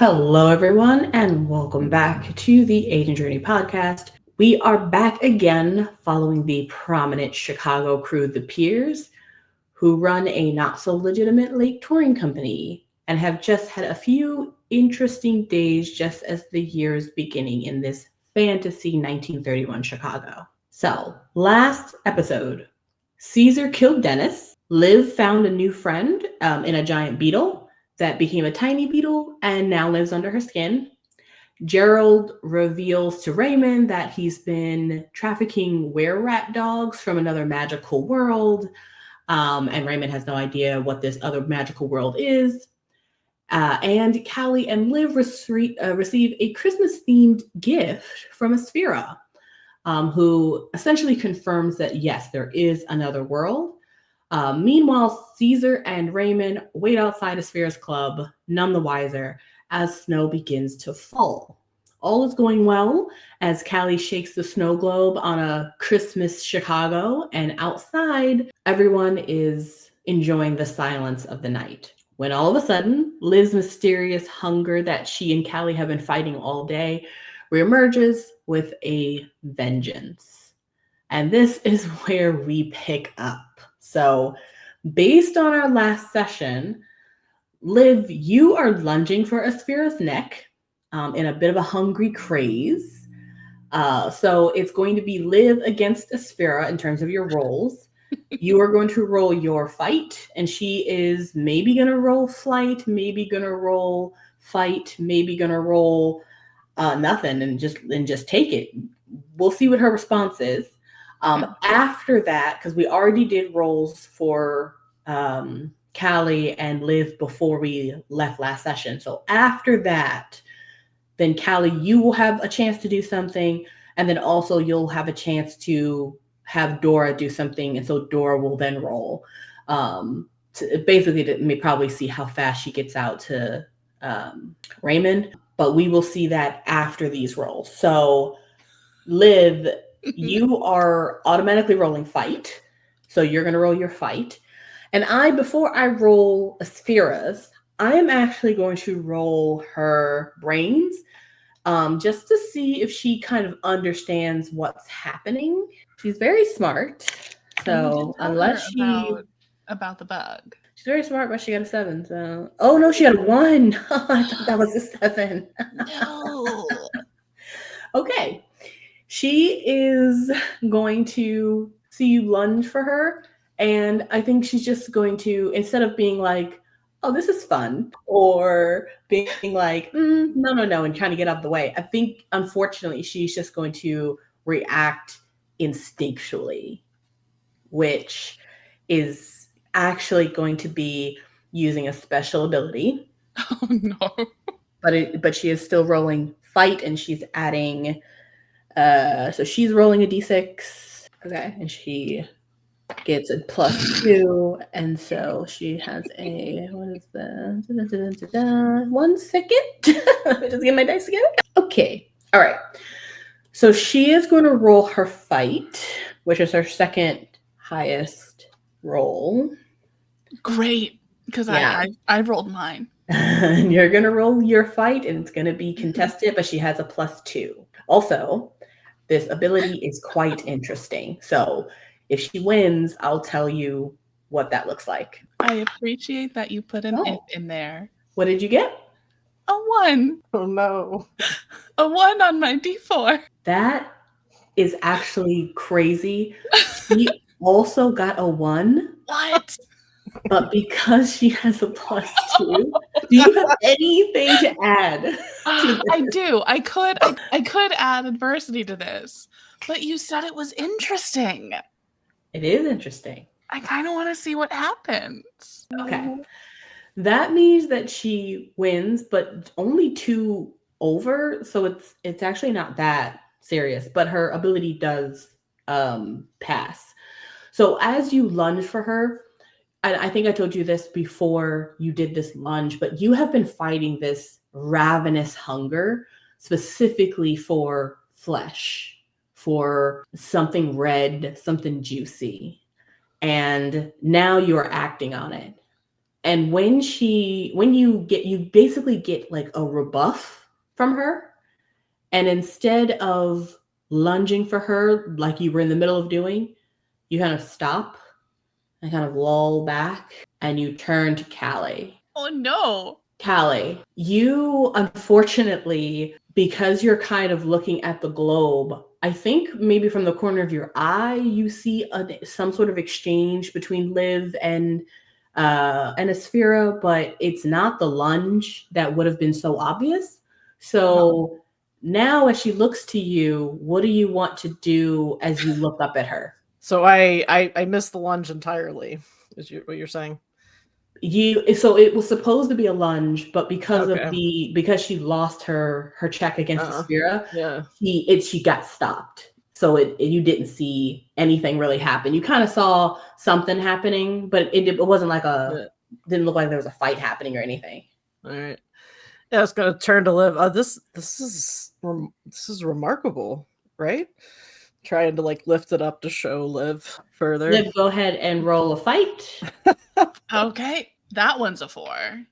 Hello, everyone, and welcome back to the Agent Journey podcast. We are back again following the prominent Chicago crew, the Piers, who run a not-so-legitimate lake touring company and have just had a few interesting days just as the year is beginning in this fantasy 1931 Chicago. So, last episode, Cesar killed Dennis, Liv found a new friend in a giant beetle that became a tiny beetle and now lives under her skin. Gerald reveals to Raymond that he's been trafficking were-rat dogs from another magical world, and Raymond has no idea what this other magical world is. And Kallie and Liv receive a Christmas-themed gift from Asphira, who essentially confirms that, yes, there is another world. Meanwhile, Cesar and Raymond wait outside Asphira's club, none the wiser, as snow begins to fall. All is going well as Kallie shakes the snow globe on a Christmas Chicago, and outside, everyone is enjoying the silence of the night. When all of a sudden, Liv's mysterious hunger that she and Kallie have been fighting all day reemerges with a vengeance. And this is where we pick up. So, based on our last session, Liv, you are lunging for Asphira's neck in a bit of a hungry craze. So it's going to be Liv against Asphira in terms of your rolls. You are going to roll your fight, and she is maybe going to roll flight, maybe going to roll fight, maybe going to roll nothing and just take it. We'll see what her response is. After that, because we already did rolls for Kallie and Liv before we left last session. So after that, then Kallie, you will have a chance to do something. And then also you'll have a chance to have Dora do something. And so Dora will then roll. Basically, to probably see how fast she gets out to Raymond. But we will see that after these rolls. So Liv, you are automatically rolling fight. So you're going to roll your fight. And before I roll Asphira's, I am actually going to roll her brains just to see if she kind of understands what's happening. She's very smart. So unless she... About the bug. She's very smart, but she got a 7. So... Oh, no, she got a 1. I thought that was a 7. No. Okay. She is going to see you lunge for her. And I think she's just going to, instead of being like, oh, this is fun, or being like, no, and trying to get out of the way, I think, unfortunately, she's just going to react instinctually, which is actually going to be using a special ability. Oh, no. But she is still rolling fight, and she's adding, so she's rolling a d6. Okay, and she gets a +2, and so she has a, what is the 1 second? Let me just get my dice together. Okay, all right. So she is going to roll her fight, which is her second highest roll. Great, because I rolled mine. And you're going to roll your fight, and it's going to be contested, but she has a +2. Also, this ability is quite interesting. So if she wins, I'll tell you what that looks like. I appreciate that you put an if in there. What did you get? A 1. Oh, no. A 1 on my D4. That is actually crazy. She also got a 1. What? But because she has a +2, do you have anything to add? I do. I could add adversity to this, but you said it was interesting. It is interesting. I kind of want to see what happens. Okay. That means that she wins, but only 2 over. So it's actually not that serious, but her ability does pass. So as you lunge for her, I think I told you this before you did this lunge, but you have been fighting this ravenous hunger specifically for flesh, for something red, something juicy. And now you're acting on it. And when you basically get like a rebuff from her, and instead of lunging for her like you were in the middle of doing, you kind of stop and kind of lull back, and you turn to Kallie. Oh no. Kallie, you unfortunately, because you're kind of looking at the globe, I think maybe from the corner of your eye, you see some sort of exchange between Liv and Asphira, but it's not the lunge that would have been so obvious. So now, as she looks to you, what do you want to do as you look up at her? So I missed the lunge entirely. Is what you're saying? So it was supposed to be a lunge, but because Okay. because she lost her check against Asphira, Yeah. she got stopped. So you didn't see anything really happen. You kind of saw something happening, but it wasn't like didn't look like there was a fight happening or anything. All right. Yeah, it's gonna turn to Liv. This is remarkable, right? Trying to like lift it up to show Liv further. Liv, go ahead and roll a fight. Okay, that one's a 4.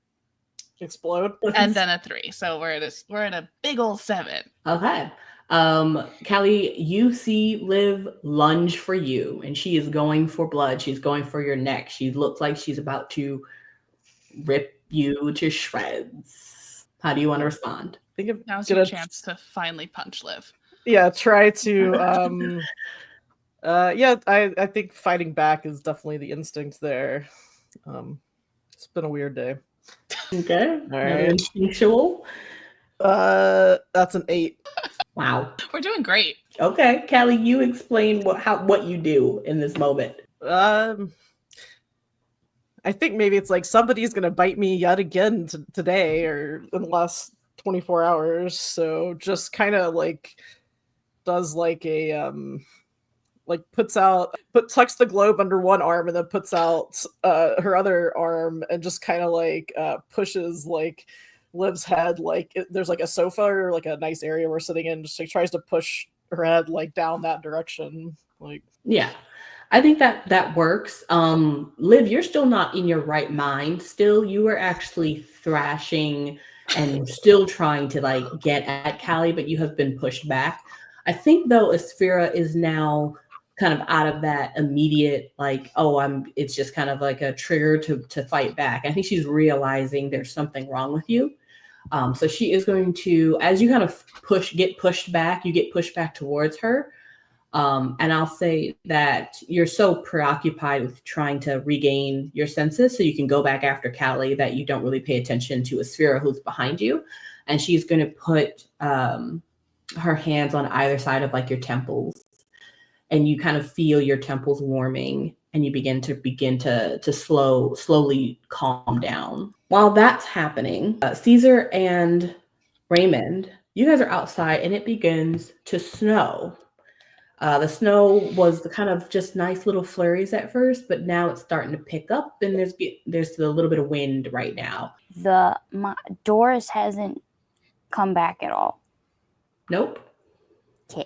Explode. And then a 3. So we're at a big old 7. Okay. Kallie, you see Liv lunge for you, and she is going for blood. She's going for your neck. She looks like she's about to rip you to shreds. How do you want to respond? I think Now's your chance to finally punch Liv. Yeah, try to I think fighting back is definitely the instinct there. It's been a weird day. Okay. All right. Instinctual. That's an 8. Wow. We're doing great. Okay. Kallie, you explain what you do in this moment. I think maybe it's like somebody's gonna bite me yet again today or in the last 24 hours. So just kind of like does like a like tucks the globe under one arm and then puts out her other arm and just kind of like pushes like Liv's head, like there's like a sofa or like a nice area we're sitting in, just like tries to push her head like down that direction. Like, yeah, I think that works. Liv, you're still not in your right mind. Still, you are actually thrashing and still trying to like get at Kallie, but you have been pushed back. I think though Asphira is now kind of out of that immediate like, it's just kind of like a trigger to fight back. I think she's realizing there's something wrong with you. So she is going to, as you kind of get pushed back towards her. And I'll say that you're so preoccupied with trying to regain your senses so you can go back after Kallie that you don't really pay attention to Asphira who's behind you. And she's going to put her hands on either side of like your temples. And you kind of feel your temples warming and you begin to slowly calm down. While that's happening, Cesar and Raymond, you guys are outside and it begins to snow. The snow was the kind of just nice little flurries at first, but now it's starting to pick up and there's a little bit of wind right now. Doris hasn't come back at all. Nope. Okay.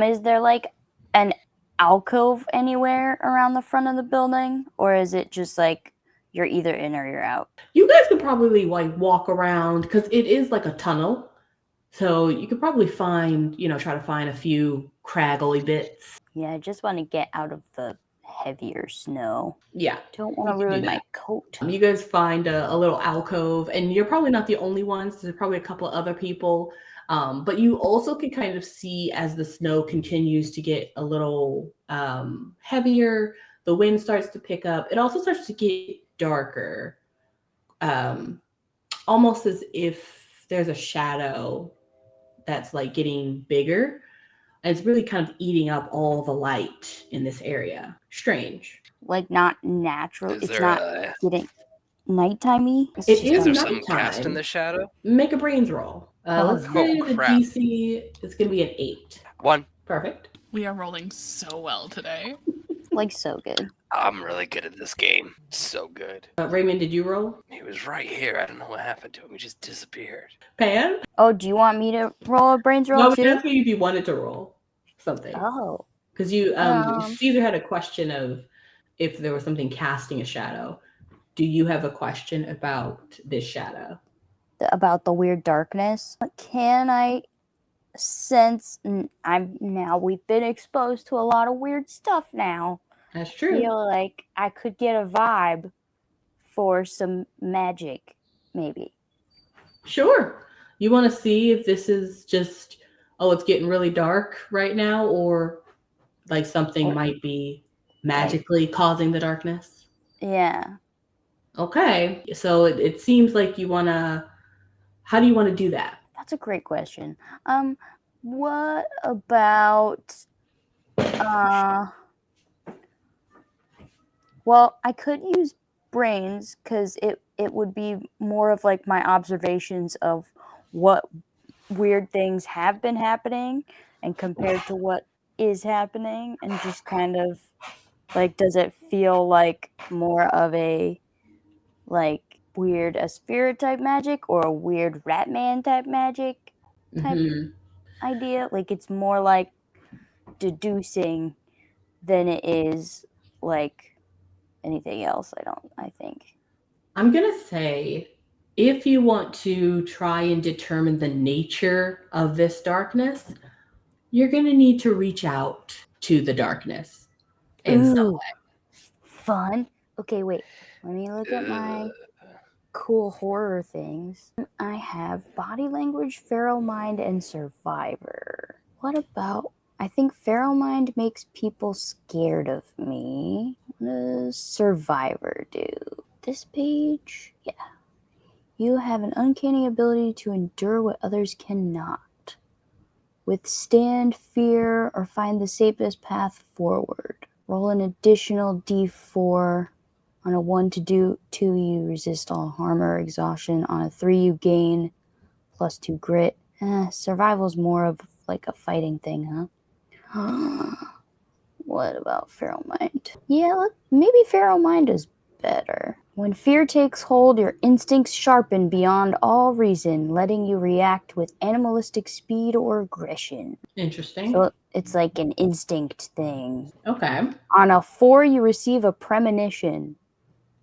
Is there like an alcove anywhere around the front of the building, or is it just like you're either in or you're out? You guys could probably like walk around because it is like a tunnel. So you could probably try to find a few craggly bits. Yeah, I just want to get out of the heavier snow. Yeah. Don't want to ruin my coat. You guys find a little alcove, and you're probably not the only ones. There's probably a couple of other people. But you also can kind of see as the snow continues to get a little heavier, the wind starts to pick up. It also starts to get darker, almost as if there's a shadow that's like getting bigger. And it's really kind of eating up all the light in this area. Strange. Like not natural. It's not getting nighttime-y. Is there some cast in the shadow? Make a brains roll. Let's say the crap. DC is going to be an 8. 1. Perfect. We are rolling so well today. Like so good. I'm really good at this game. So good. Raymond, did you roll? He was right here. I don't know what happened to him. He just disappeared. Pan? Oh, do you want me to roll a brains roll No, I was too? asking you if you wanted to roll something. Oh. Because Cesar had a question of if there was something casting a shadow. do you have a question about this shadow? About the weird darkness. Can I sense? We've been exposed to a lot of weird stuff now. That's true. Feel like I could get a vibe for some magic, maybe. Sure. You want to see if this is just, oh, it's getting really dark right now, or like something might be magically causing the darkness? Yeah. Okay. So it seems like you want to, how do you want to do that? That's a great question. What about well, I could use brains because it would be more of like my observations of what weird things have been happening and compared to what is happening, and just kind of like, does it feel like more of a like weird a spirit type magic or a weird Ratman type magic type idea? Like it's more like deducing than it is like anything else. I think. I'm going to say, if you want to try and determine the nature of this darkness, you're going to need to reach out to the darkness in some way. Fun. Okay, wait. Let me look at my cool horror things. I have body language, feral mind, and survivor. What about... I think feral mind makes people scared of me. What does survivor do? This page? Yeah. You have an uncanny ability to endure what others cannot. Withstand fear or find the safest path forward. Roll an additional d4. On a 1 to 2, you resist all harm or exhaustion. On a 3, you gain +2 grit. Survival's more of like a fighting thing, huh? What about feral mind? Yeah, maybe feral mind is better. When fear takes hold, your instincts sharpen beyond all reason, letting you react with animalistic speed or aggression. Interesting. So it's like an instinct thing. Okay. On a 4, you receive a premonition.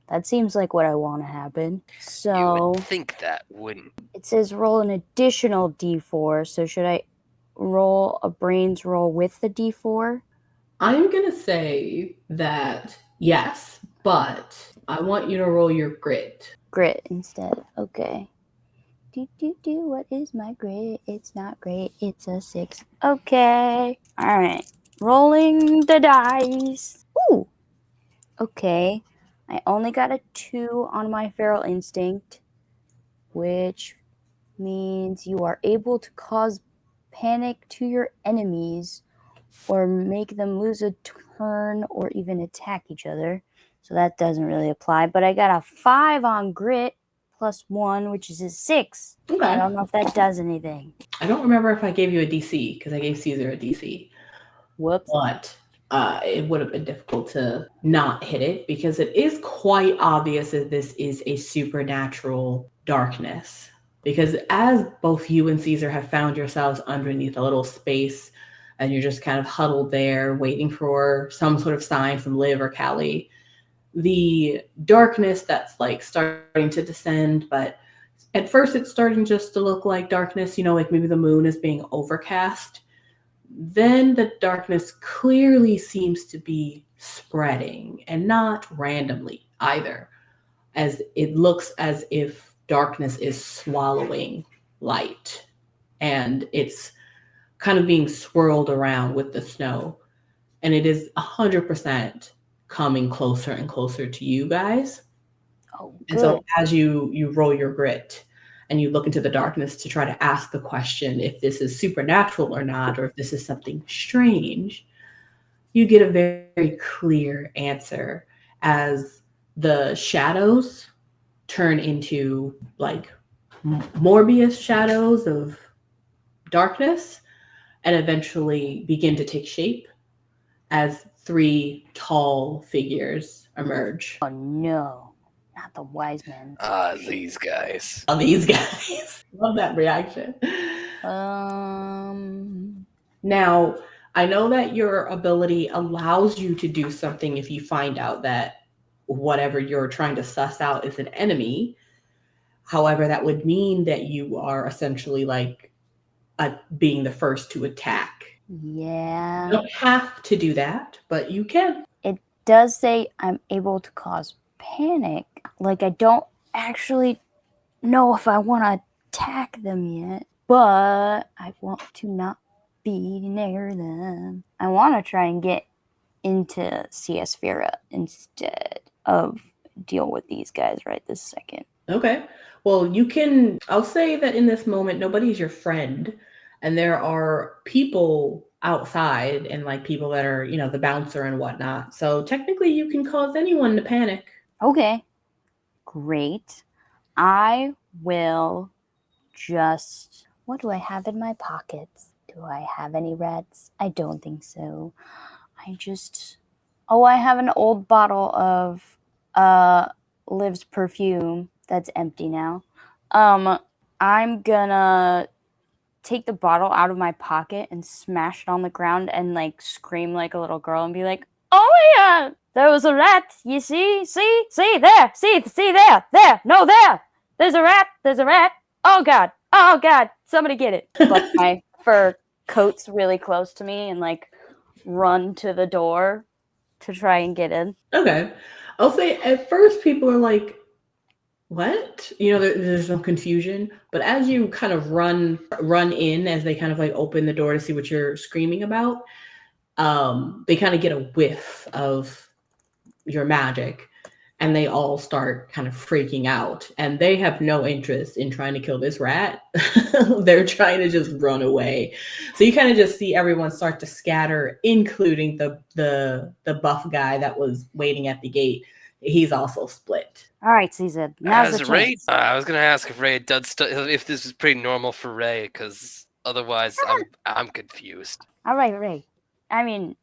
That seems like what I want to happen. You So would think that, wouldn't? it says roll an additional d4. So should I roll a brains roll with the d4? I'm going to say that yes, but I want you to roll your grit. Grit instead. Okay. What is my grit? It's not great. It's a 6. Okay. All right. Rolling the dice. Ooh. Okay. I only got a 2 on my feral instinct, which means you are able to cause panic to your enemies or make them lose a turn or even attack each other. So that doesn't really apply. But I got a 5 on grit +1, which is a 6. Okay. I don't know if that does anything. I don't remember if I gave you a DC because I gave Cesar a DC. Whoops. But it would have been difficult to not hit it because it is quite obvious that this is a supernatural darkness. Because as both you and Cesar have found yourselves underneath a little space and you're just kind of huddled there waiting for some sort of sign from Liv or Kallie, the darkness that's like starting to descend, but at first it's starting just to look like darkness, like maybe the moon is being overcast. Then the darkness clearly seems to be spreading, and not randomly either, as it looks as if darkness is swallowing light, and it's kind of being swirled around with the snow, and it is 100% coming closer and closer to you guys. Oh, good. And so as you roll your grit and you look into the darkness to try to ask the question if this is supernatural or not, or if this is something strange, you get a very, very clear answer as the shadows turn into like Morbius shadows of darkness and eventually begin to take shape as 3 tall figures emerge. Oh no, not the wise men. These guys. Oh, these guys. Love that reaction. Now, I know that your ability allows you to do something if you find out that whatever you're trying to suss out is an enemy. However, that would mean that you are essentially like being the first to attack. Yeah. You don't have to do that, but you can. It does say I'm able to cause panic. Like, I don't actually know if I want to attack them yet, but I want to not be near them. I want to try and get into Cesar instead of deal with these guys right this second. Okay. Well, I'll say that in this moment, nobody's your friend. And there are people outside and like people that are, the bouncer and whatnot. So technically you can cause anyone to panic. Okay. Great. I will just... What do I have in my pockets? Do I have any reds? I don't think so. I have an old bottle of Liv's perfume that's empty now. I'm gonna take the bottle out of my pocket and smash it on the ground and like scream like a little girl and be like, "Oh my god, there was a rat, you see there, see there, no there, there's a rat, oh god, somebody get it." But my fur coat's really close to me and like run to the door to try and get in. Okay. I'll say at first people are like, what? There's some confusion, but as you kind of run in, as they kind of like open the door to see what you're screaming about, they kind of get a whiff of your magic and they all start kind of freaking out, and they have no interest in trying to kill this rat. They're trying to just run away. So you kind of just see everyone start to scatter, including the buff guy that was waiting at the gate. He's also split. All right, Cesar. Now's the Ray, chance. I was gonna ask if Ray does if this is pretty normal for Ray, because otherwise I'm confused. All right, Ray. I mean,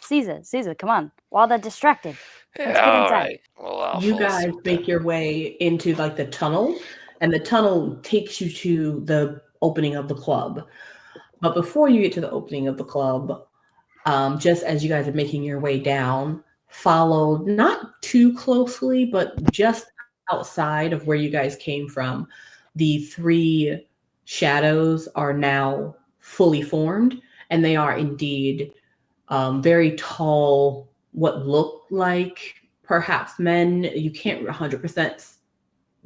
Cesar, come on. While they're distracted, let's get All inside. right. Well, You guys make your way into like the tunnel, and the tunnel takes you to the opening of the club. But before you get to the opening of the club, just as you guys are making your way down, followed not too closely, but just outside of where you guys came from, the 3 shadows are now fully formed, and they are indeed very tall, what look like perhaps men. You can't 100%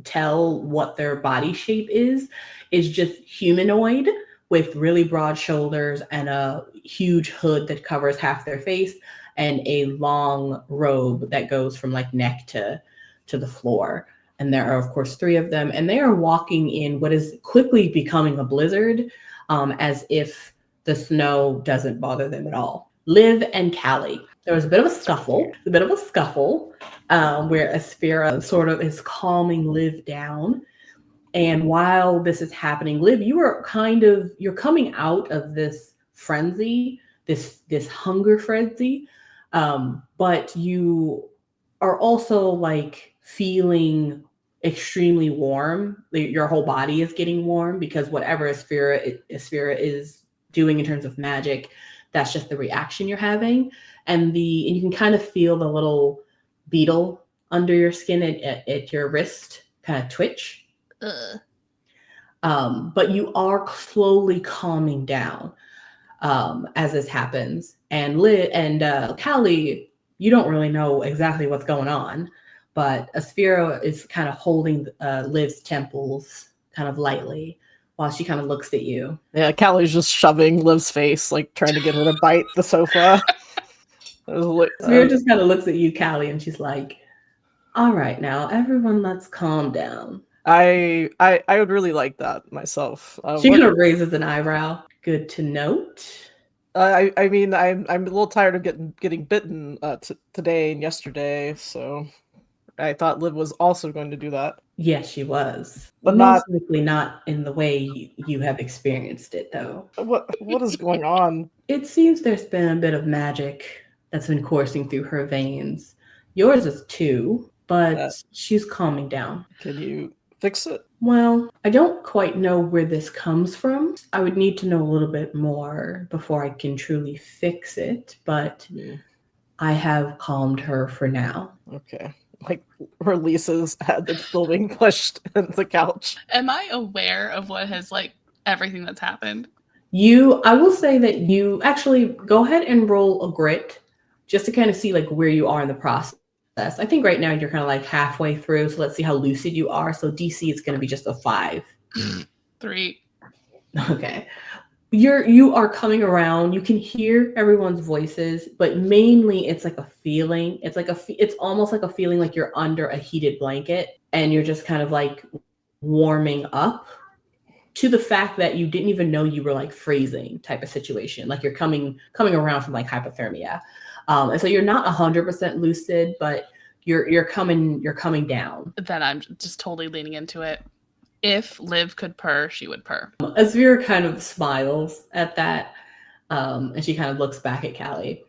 tell what their body shape is. It's just humanoid with really broad shoulders and a huge hood that covers half their face and a long robe that goes from like neck to the floor. And there are, of course, 3 of them, and they are walking in what is quickly becoming a blizzard, as if the snow doesn't bother them at all. Liv and Kallie. There was a bit of a scuffle, where Aspira sort of is calming Liv down. And while this is happening, Liv, you're coming out of this frenzy, this hunger frenzy, but you are also like feeling extremely warm. Your whole body is getting warm because whatever Aspira is doing in terms of magic, that's just the reaction you're having. And you can kind of feel the little beetle under your skin at your wrist kind of twitch. But you are slowly calming down as this happens. And Kallie, you don't really know exactly what's going on, but Aspira is kind of holding Liv's temples kind of lightly while she kind of looks at you. Yeah, Callie's just shoving Liv's face, like trying to get her to bite the sofa. Aspira just kind of looks at you, Kallie, and she's like, "All right, now everyone, let's calm down." I would really like that myself. She kind of raises an eyebrow. Good to note. I mean, I'm a little tired of getting bitten today and yesterday, so I thought Liv was also going to do that. Yes, she was, but most likely not in the way you have experienced it, though. What is going on? It seems there's been a bit of magic that's been coursing through her veins. Yours is too, but she's calming down. Can you fix it? Well, I don't quite know where this comes from. I would need to know a little bit more before I can truly fix it, but I have calmed her for now. Okay. like releases head that's still being pushed into the couch. Am I aware of what has everything that's happened? I will say that you actually go ahead and roll a grit just to kind of see where you are in the process. I think right now you're kind of halfway through, so let's see how lucid you are. So DC is going to be just a 5. 3. Okay. You are coming around. You can hear everyone's voices, but mainly it's a feeling. It's almost like a feeling like you're under a heated blanket and you're just kind of warming up to the fact that you didn't even know you were freezing type of situation. You're coming around from hypothermia. And so you're not 100% lucid, but you're coming down. Then I'm just totally leaning into it. If Liv could purr, she would purr. Azvira kind of smiles at that, and she kind of looks back at Kallie.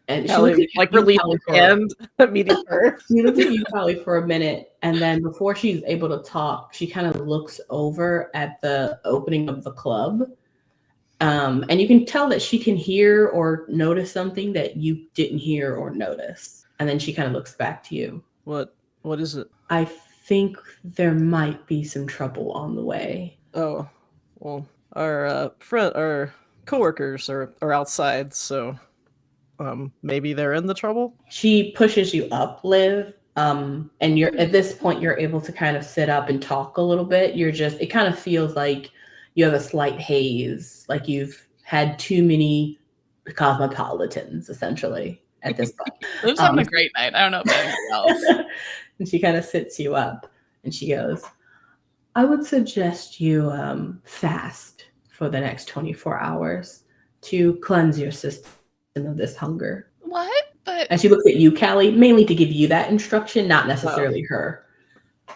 And Kallie, she release hand, immediate her. She looks at you, Kallie, for a minute, and then before she's able to talk, she kind of looks over at the opening of the club. And you can tell that she can hear or notice something that you didn't hear or notice. And then she kind of looks back to you. What is it? I think there might be some trouble on the way. Oh, well, our coworkers are outside, so maybe they're in the trouble. She pushes you up, Liv. And you're at this point you're able to kind of sit up and talk a little bit. It kind of feels like you have a slight haze, like you've had too many cosmopolitans, essentially, at this point. Liv's having a great night. I don't know about anything else. And she kind of sits you up and she goes, I would suggest you fast for the next 24 hours to cleanse your system of this hunger. What? But and she looks at you, Kallie, mainly to give you that instruction, not necessarily her.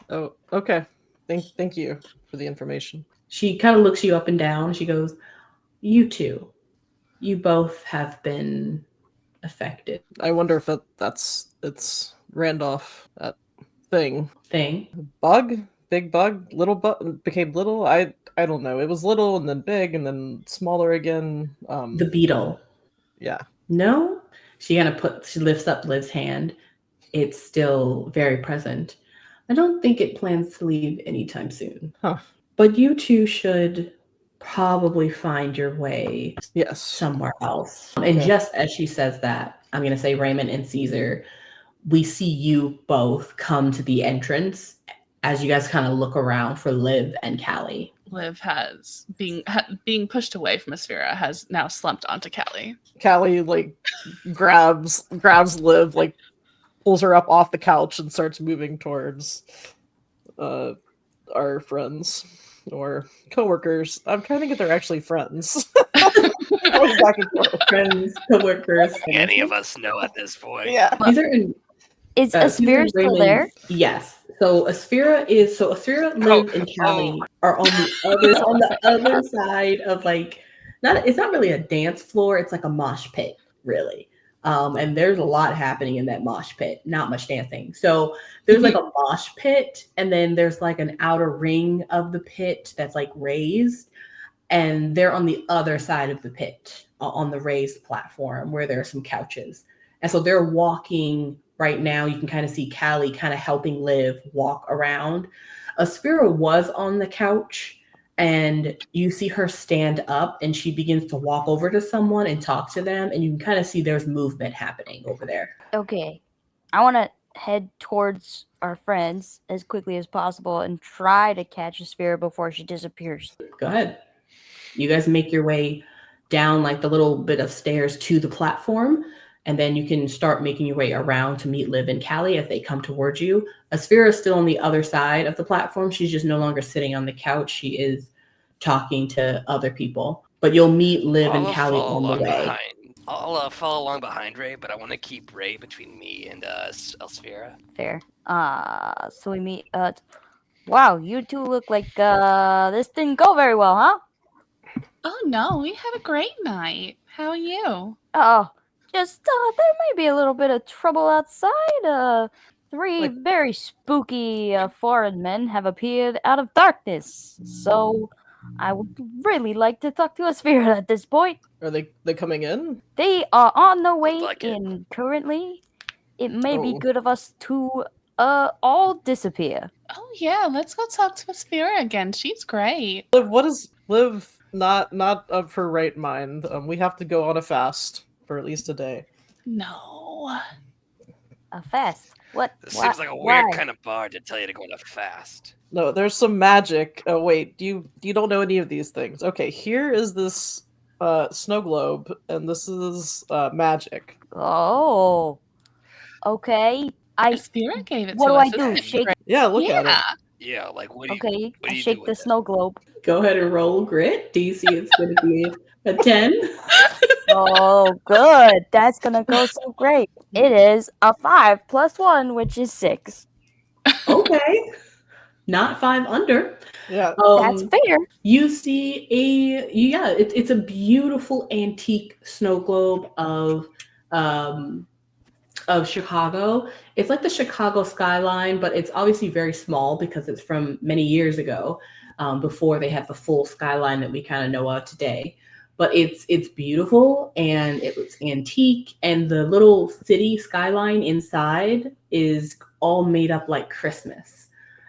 Oh, okay. Thank you for the information. She kind of looks you up and down. She goes, you two, you both have been affected. I wonder if it's Randolph, that thing. Bug? Big bug? Little bug? Became little? I don't know. It was little and then big and then smaller again. The beetle. Yeah. No? She lifts up Liv's hand. It's still very present. I don't think it plans to leave anytime soon. Huh. But you two should probably find your way somewhere else. Okay. And just as she says that, I'm going to say Raymond and Cesar, we see you both come to the entrance as you guys kind of look around for Liv and Kallie. Liv has being pushed away from Asphira has now slumped onto Kallie. Kallie grabs Liv, pulls her up off the couch and starts moving towards our friends or coworkers. I'm trying to get they're actually friends. Going back and forth. Friends, coworkers. Any of us know at this point. Yeah. Is Asphira still there? Yes. So Asphira, Liv, and Kallie are on the other side of it's not really a dance floor, it's like a mosh pit, really. And there's a lot happening in that mosh pit, not much dancing. So there's a mosh pit, and then there's an outer ring of the pit that's raised, and they're on the other side of the pit on the raised platform where there are some couches. And so they're walking right now. You can kind of see Kallie kind of helping Liv walk around. Asphira was on the couch, and you see her stand up and she begins to walk over to someone and talk to them. And you can kind of see there's movement happening over there. Okay. I want to head towards our friends as quickly as possible and try to catch Asphira before she disappears. Go ahead. You guys make your way down the little bit of stairs to the platform. And then you can start making your way around to meet Liv and Kallie as they come towards you. Asphira is still on the other side of the platform. She's just no longer sitting on the couch. She is talking to other people. But you'll meet Liv and Kallie on the way. I'll follow along behind Ray, but I want to keep Ray between me and Asphira. Fair. So we meet. Wow, you two look like this didn't go very well, huh? Oh no, we had a great night. How are you? Oh. Just, there might be a little bit of trouble outside. Three very spooky foreign men have appeared out of darkness. So, I would really like to talk to Asphira at this point. Are they coming in? They are on the way in currently. It may be good of us to all disappear. Oh yeah, let's go talk to Aspira again. She's great. What is Liv not up for right mind? We have to go on a fast for at least a day. No. A fast. What? This Why? seems like a weird Why? kind of bard to tell you to go on a fast. No, there's some magic. Oh wait, you don't know any of these things. Okay, here is this snow globe, and this is magic. Oh. Okay. Aspira gave it What to do us. I do? Isn't it Shake. great? Yeah, look at it. Yeah. Yeah, like what do you Okay. what I do you shake do the with snow globe. Go ahead and roll grit. DC is going to be a 10. Oh, good. That's gonna go so great. It is a 5 plus 1, which is 6. Okay. Not 5 under. Yeah. That's fair. You see it's a beautiful antique snow globe of Chicago. It's like the Chicago skyline, but it's obviously very small because it's from many years ago, before they had the full skyline that we kind of know of today. But it's beautiful and it looks antique, and the little city skyline inside is all made up like Christmas.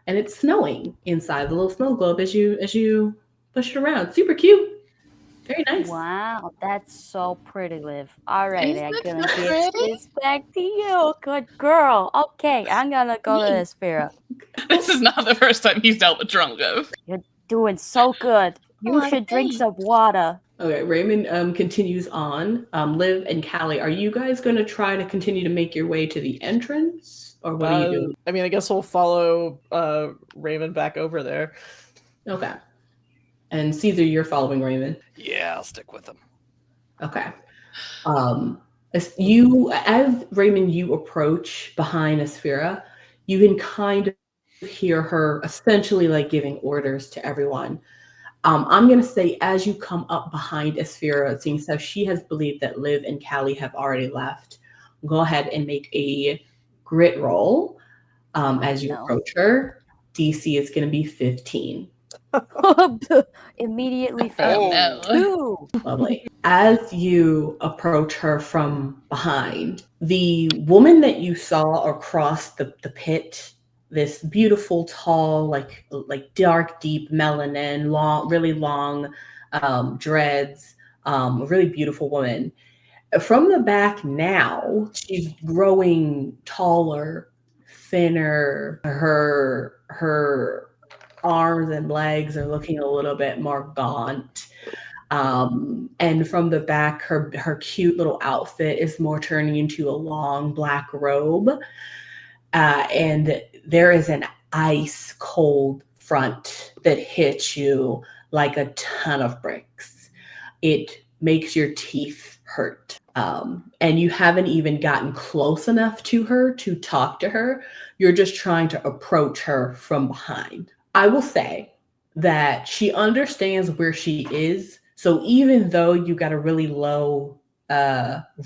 And it's snowing inside the little snow globe as you push it around. Super cute. Very nice. Wow, that's so pretty, Liv. All right, Isn't I'm it gonna so give pretty? this back to you. Good girl. Okay, I'm gonna go to Yay. the Sphera. This is not the first time he's dealt with Drungov. You're doing so good. You Aw, should drink thanks. some water. Okay, Raymond continues on. Liv and Kallie, are you guys going to try to continue to make your way to the entrance? Or what are you doing? I mean, I guess we'll follow Raymond back over there. Okay. And Cesar, you're following Raymond. Yeah, I'll stick with them. Okay. As Raymond, you approach behind Aspira, you can kind of hear her essentially like giving orders to everyone. I'm going to say as you come up behind Aspira, seeing so she has believed that Liv and Kallie have already left, go ahead and make a grit roll as you No. approach her. DC is going to be 15. Immediately Oh fail. no. 2. Lovely. As you approach her from behind, the woman that you saw across the pit, this beautiful, tall, like dark, deep melanin, really long dreads, a really beautiful woman. From the back now, she's growing taller, thinner. Her arms and legs are looking a little bit more gaunt. And from the back, her cute little outfit is more turning into a long black robe. And there is an ice cold front that hits you like a ton of bricks. It makes your teeth hurt. And you haven't even gotten close enough to her to talk to her. You're just trying to approach her from behind. I will say that she understands where she is. So even though you got a really low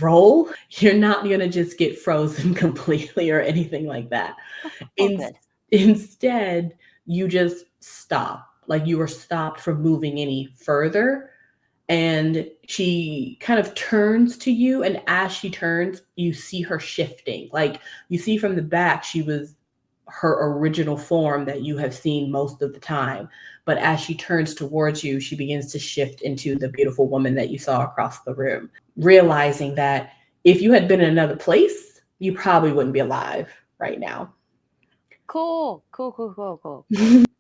roll, you're not going to just get frozen completely or anything like that. Good. Instead, you just stop. Like you were stopped from moving any further. And she kind of turns to you. And as she turns, you see her shifting. Like you see from the back, she was her original form that you have seen most of the time. But as she turns towards you, she begins to shift into the beautiful woman that you saw across the room, realizing that if you had been in another place, you probably wouldn't be alive right now. Cool.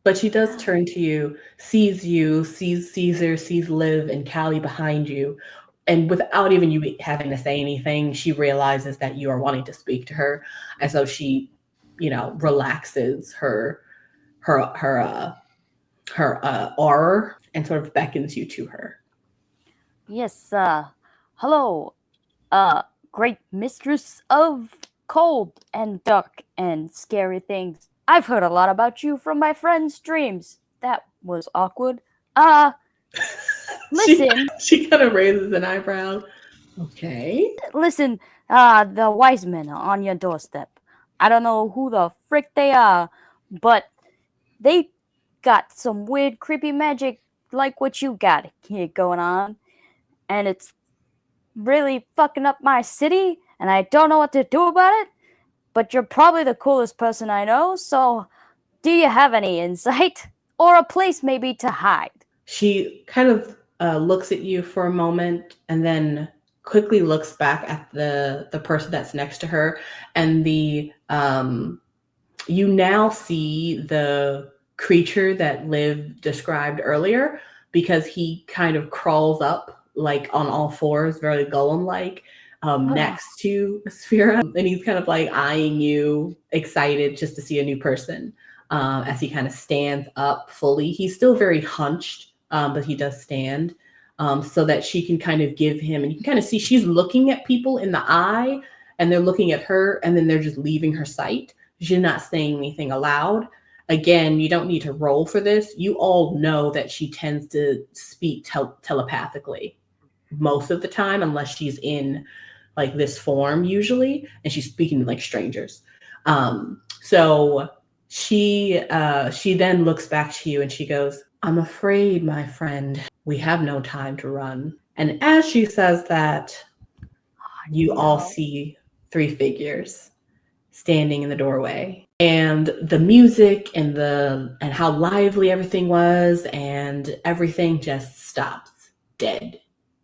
But she does turn to you, sees Cesar, sees Liv and Kallie behind you. And without even you having to say anything, she realizes that you are wanting to speak to her. And so she, relaxes her aura and sort of beckons you to her. Yes, hello, great mistress of cold and dark and scary things. I've heard a lot about you from my friends' dreams. That was awkward. Listen. She kind of raises an eyebrow. Okay. Listen, the wise men are on your doorstep. I don't know who the frick they are, but they got some weird, creepy magic like what you got here going on. And it's really fucking up my city, and I don't know what to do about it. but you're probably the coolest person I know, so do you have any insight? Or a place maybe to hide? She kind of looks at you for a moment and then quickly looks back at the person that's next to her, and the you now see the creature that Liv described earlier, because he kind of crawls up like on all fours, very golem-like, next to Sphera, and he's kind of like eyeing you, excited just to see a new person. As he kind of stands up fully. He's still very hunched, but he does stand, so that she can kind of give him, and you can kind of see she's looking at people in the eye, and they're looking at her, and then they're just leaving her sight. She's not saying anything aloud. Again, you don't need to roll for this. You all know that she tends to speak telepathically most of the time, unless she's in like this form usually, and she's speaking to like strangers. So she then looks back to you and she goes, "I'm afraid, my friend, we have no time to run." And as she says that, you all see 3 figures standing in the doorway. And the music and how lively everything was and everything just stops. Dead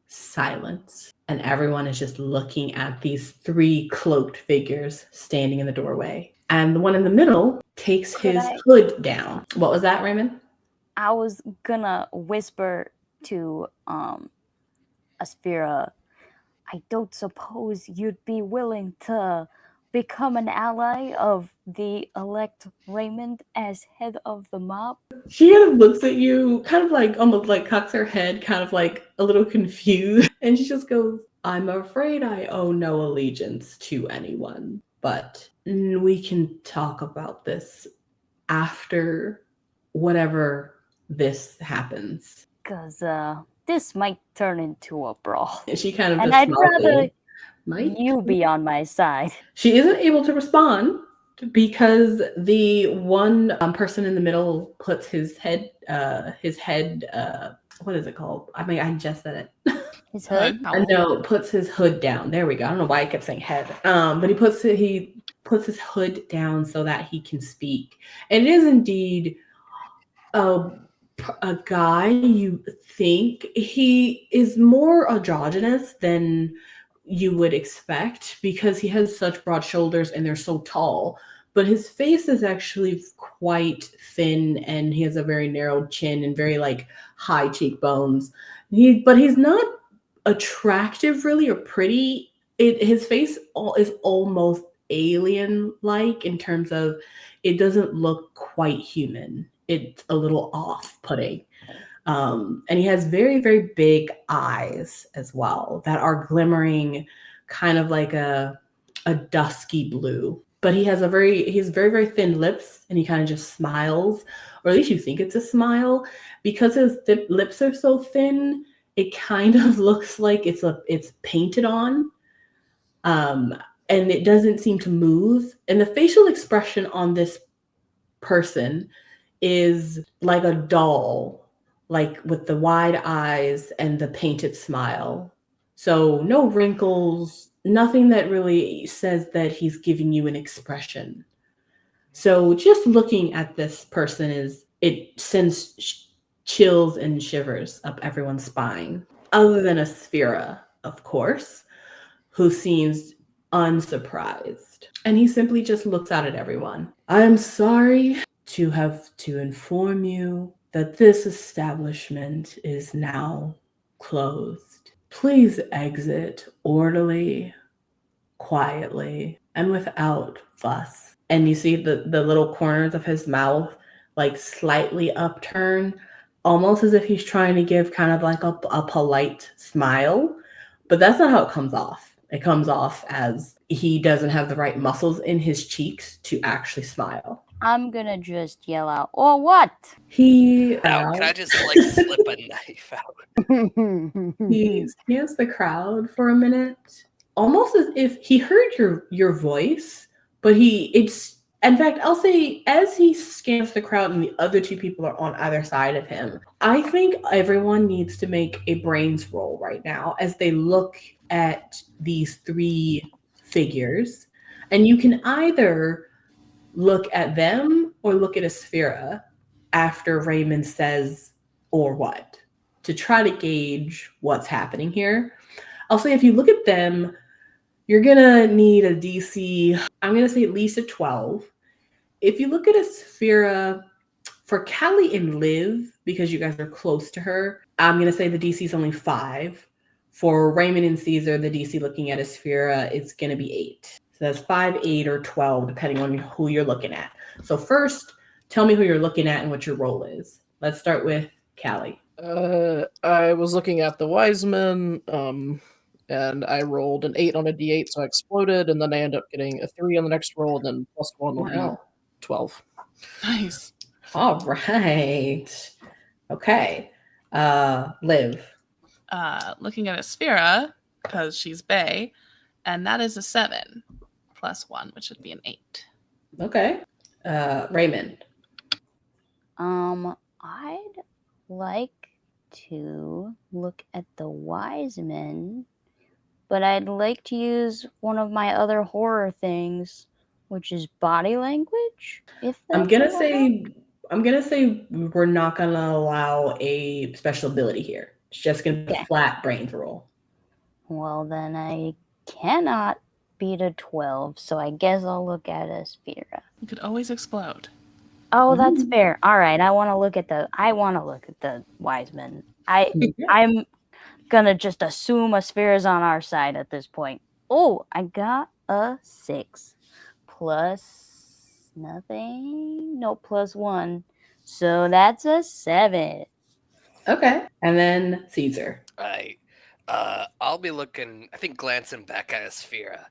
silence. And everyone is just looking at these 3 cloaked figures standing in the doorway. And the one in the middle takes his hood down. What was that, Raymond? I was gonna whisper to Asphera, I don't suppose you'd be willing to become an ally of the elect Raymond as head of the mob? She kind of looks at you, kind of like almost like cocks her head, kind of like a little confused. And she just goes, "I'm afraid I owe no allegiance to anyone, but we can talk about this after whatever this happens." Because this might turn into a brawl. And she kind of and just I'd rather you be on my side. She isn't able to respond because the one person in the middle puts his head, what is it called? I mean, I just said it. His hood? No, puts his hood down. There we go. I don't know why I kept saying head. But he puts his hood down so that he can speak. And it is indeed a guy. You think he is more androgynous than you would expect because he has such broad shoulders and they're so tall, but his face is actually quite thin and he has a very narrow chin and very like high cheekbones. But he's not attractive really or pretty. His face is almost alien-like in terms of it doesn't look quite human. It's a little off-putting. And he has very, very big eyes as well that are glimmering kind of like a dusky blue. But he has very, very thin lips and he kind of just smiles, or at least you think it's a smile. Because his lips are so thin, it kind of looks like it's painted on. And it doesn't seem to move. And the facial expression on this person is like a doll, like with the wide eyes and the painted smile. So no wrinkles, nothing that really says that he's giving you an expression. So just looking at this person it sends chills and shivers up everyone's spine, other than Asphera, of course, who seems unsurprised. And he simply just looks out at everyone. "I am sorry to have to inform you that this establishment is now closed. Please exit orderly, quietly, and without fuss." And you see the little corners of his mouth like slightly upturned, almost as if he's trying to give kind of like a polite smile. But that's not how it comes off. It comes off as he doesn't have the right muscles in his cheeks to actually smile. I'm gonna just yell out, "Or what?" Can I just like slip a knife out? He scans the crowd for a minute, almost as if he heard your voice, but in fact, I'll say as he scans the crowd and the other 2 people are on either side of him, I think everyone needs to make a brains roll right now as they look at these 3 figures. And you can either look at them or look at Asphira after Raymond says or what, to try to gauge what's happening here. I'll say if you look at them, you're gonna need a DC, I'm gonna say at least a 12. If you look at Asphira, for Kallie and Liv, because you guys are close to her, I'm gonna say the DC is only 5. For Raymond and Cesar, the DC looking at Asphira, it's gonna be 8. So that's 5, 8, or 12, depending on who you're looking at. So first, tell me who you're looking at and what your role is. Let's start with Kallie. I was looking at the wise men, and I rolled an 8 on a d8, so I exploded, and then I end up getting a 3 on the next roll, and then +1 will be 12. Nice. All right. Okay. Liv. Looking at Asphira, because she's Bae, and that is a 7 +1, which would be an 8. Okay. Raymond. I'd like to look at the wise men, but I'd like to use one of my other horror things, which is body language. If I'm gonna say we're not gonna allow a special ability here. It's just gonna be a flat brains roll. Well, then I cannot beat a 12, so I guess I'll look at Asphira. You could always explode. Oh, that's fair. All right, I want to look at the wise men. I'm gonna just assume Asphira's on our side at this point. Oh, I got a 6 plus nothing. No, +1. So that's a 7. Okay. And then Cesar. Right. I'll be looking, I think, glancing back at Asphira.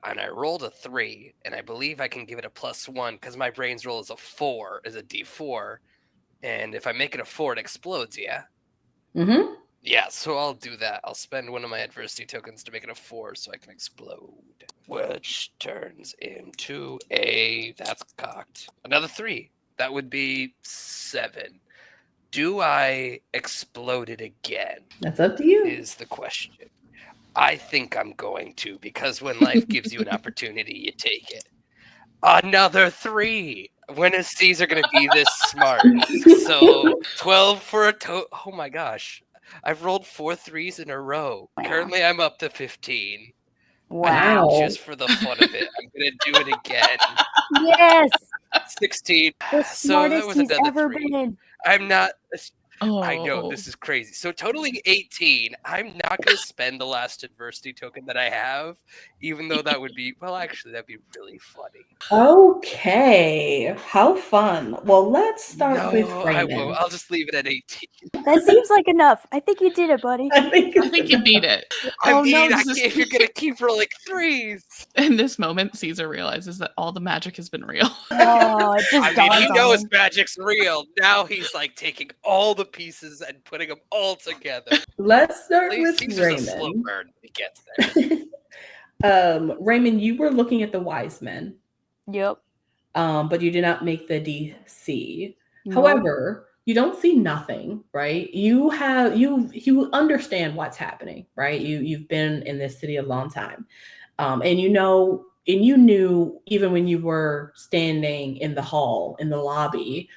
And I rolled a 3, and I believe I can give it a +1 because my brains roll is a D4. And if I make it a 4, it explodes, yeah? Mm-hmm. Yeah, so I'll do that. I'll spend one of my adversity tokens to make it a 4 so I can explode. Which turns into that's cocked. Another 3. That would be 7. Do I explode it again? That's up to you. Is the question. I think I'm going to, because when life gives you an opportunity, you take it. Another 3. When is Cesar going to be this smart? So 12 for a oh my gosh. I've rolled 4 3s in a row. Wow. Currently, I'm up to 15. Wow. Just for the fun of it, I'm going to do it again. Yes. 16. The So that smartest was he's another ever 3. been. I'm not... Oh, I know, this is crazy. So totaling 18, I'm not going to spend the last adversity token that I have, even though that would be, well, actually, that'd be really funny. Okay. How fun. Well, let's start with Raymond. I won't. I'll just leave it at 18. That seems like enough. I think you did it, buddy. I think you beat it. If you're going to keep rolling 3s. In this moment, Cesar realizes that all the magic has been real. Oh, it just he knows magic's real. Now he's like taking all the pieces and putting them all together. Let's start with Caesar's a slow Raymond. burn. He gets there. Raymond, you were looking at the wise men. Yep. But you did not make the DC. Nope. However, you don't see nothing, right? You understand what's happening, right? You've been in this city a long time. And you knew even when you were standing in the hall, in the lobby,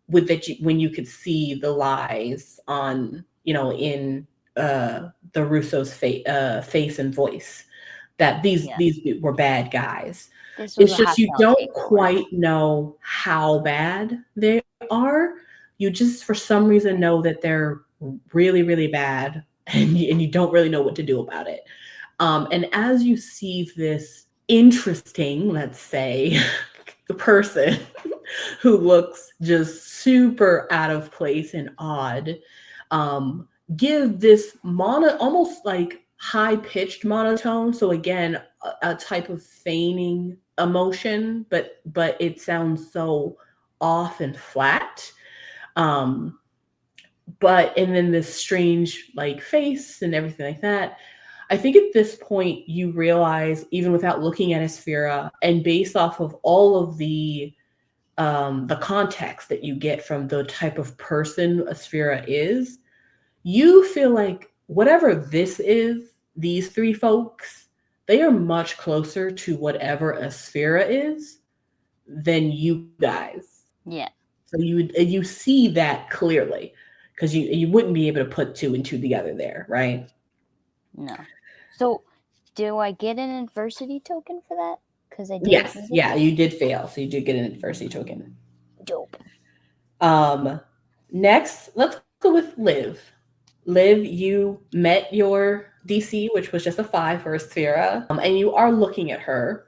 when you could see the lies on, in the Russo's face and voice, that these were bad guys. It's just you don't quite know how bad they are. You just, for some reason, know that they're really, really bad, and you don't really know what to do about it. And as you see this interesting, let's say, the person who looks just super out of place and odd, give this almost like high-pitched monotone. So again, a type of feigning emotion, but it sounds so off and flat. And then this strange like face and everything like that. I think at this point you realize, even without looking at Asphira, and based off of all of the context that you get from the type of person Asphira is, you feel like whatever this is, these 3 folks, they are much closer to whatever a Sphera is than you guys. Yeah. So you see that clearly, because you wouldn't be able to put 2 and 2 together there, right? No. So, do I get an adversity token for that? Because I did. Yes, yeah, you did fail, so you did get an adversity token. Dope. Next, let's go with Liv. Liv, you met your DC, which was just a 5 for a Sphera, and you are looking at her,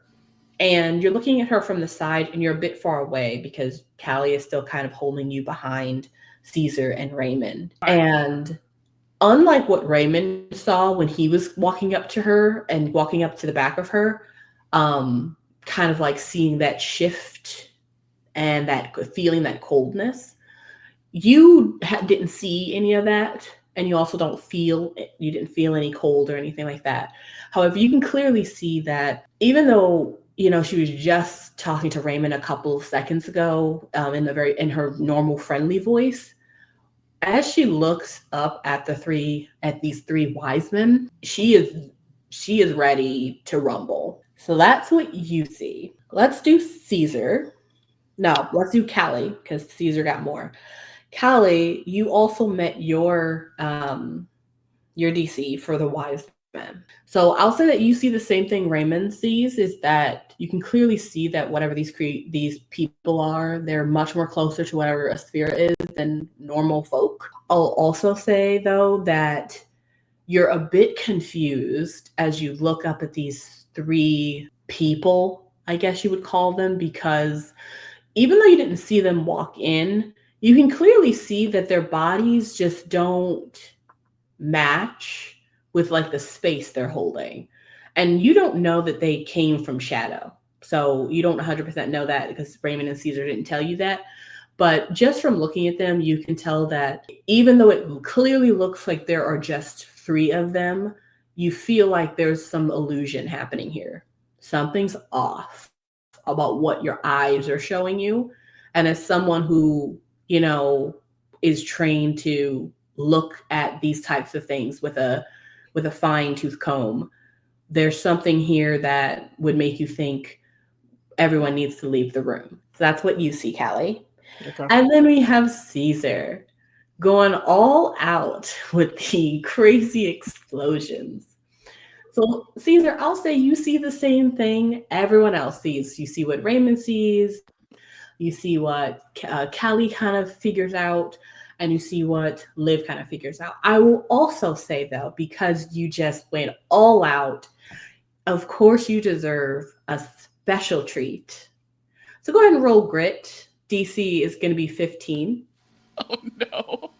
and you're looking at her from the side, and you're a bit far away because Kallie is still kind of holding you behind Cesar and Raymond. And unlike what Raymond saw when he was walking up to her and walking up to the back of her, kind of like seeing that shift and that feeling that coldness, you didn't see any of that. And you also you didn't feel any cold or anything like that. However, you can clearly see that even though, she was just talking to Raymond a couple of seconds ago, in her normal friendly voice, as she looks up at these 3 wise men, she is ready to rumble. So that's what you see. Let's do Cesar. No, let's do Kallie, because Cesar got more. Kallie, you also met your DC for the wise men. So I'll say that you see the same thing Raymond sees, is that you can clearly see that whatever these people are, they're much more closer to whatever a Sphera is than normal folk. I'll also say, though, that you're a bit confused as you look up at these 3 people, I guess you would call them, because even though you didn't see them walk in, you can clearly see that their bodies just don't match with like the space they're holding. And you don't know that they came from shadow. So you don't 100% know that because Raymond and Cesar didn't tell you that. But just from looking at them, you can tell that even though it clearly looks like there are just 3 of them, you feel like there's some illusion happening here. Something's off about what your eyes are showing you. And as someone who, is trained to look at these types of things with a fine-tooth comb, there's something here that would make you think everyone needs to leave the room. So that's what you see, Kallie. Okay. And then we have Cesar going all out with the crazy explosions. So Cesar, I'll say you see the same thing everyone else sees. You see what Raymond sees. You see what Kallie kind of figures out, and you see what Liv kind of figures out. I will also say, though, because you just went all out, of course you deserve a special treat. So go ahead and roll grit. DC is going to be 15. Oh, no.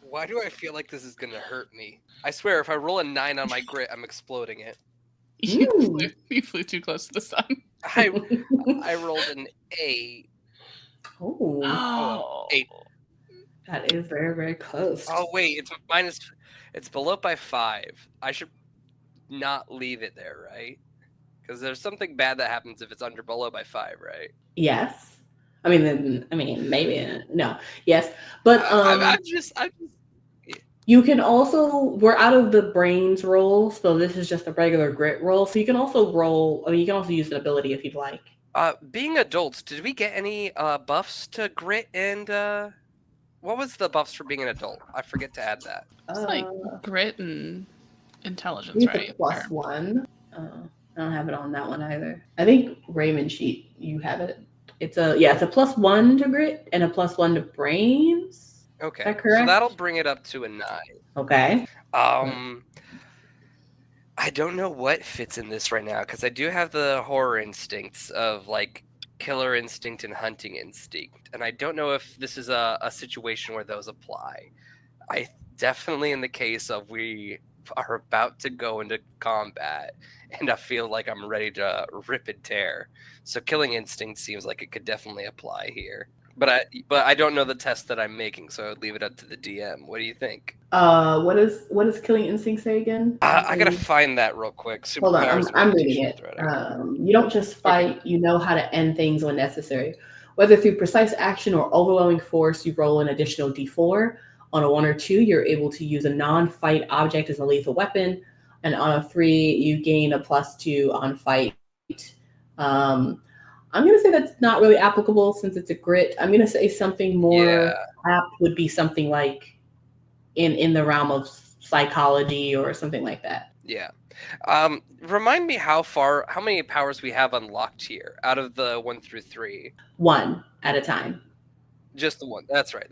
Why do I feel like this is going to hurt me? I swear, if I roll a 9 on my grit, I'm exploding it. You flew too close to the sun. I rolled an 8. Oh, 8. That is very, very close. Oh, wait, it's below by 5. I should not leave it there, right? Because there's something bad that happens if it's below by 5, right? Yes. Maybe no. Yes, but I'm just. You can also, we're out of the brains roll, so this is just a regular grit roll. So you can also roll. You can also use an ability if you'd like. Being adults, did we get any buffs to grit and what was the buffs for being an adult? I forget to add that. It's like grit and intelligence, right? +1. I don't have it on that one either. I think Raymond sheet, you have it. It's a +1 to grit and a +1 to brains. Okay, is that correct? So that'll bring it up to a 9. Okay. I don't know what fits in this right now because I do have the horror instincts of like killer instinct and hunting instinct, and I don't know if this is a situation where those apply. I definitely, in the case of we are about to go into combat, and I feel like I'm ready to rip and tear. So killing instinct seems like it could definitely apply here. But I don't know the test that I'm making, so I would leave it up to the DM. What do you think? What does killing instinct say again? I gotta find that real quick. Hold on, I'm reading it. You don't just fight; Okay. you know how to end things when necessary. Whether through precise action or overwhelming force, you roll an additional d4. On a 1 or 2, you're able to use a non-fight object as a lethal weapon. And on a 3, you gain a +2 on fight. I'm going to say that's not really applicable since it's a grit. I'm going to say something more apt would be something like in the realm of psychology or something like that. Yeah. Remind me how many powers we have unlocked here out of the 1 through 3. 1 at a time. Just the 1. That's right.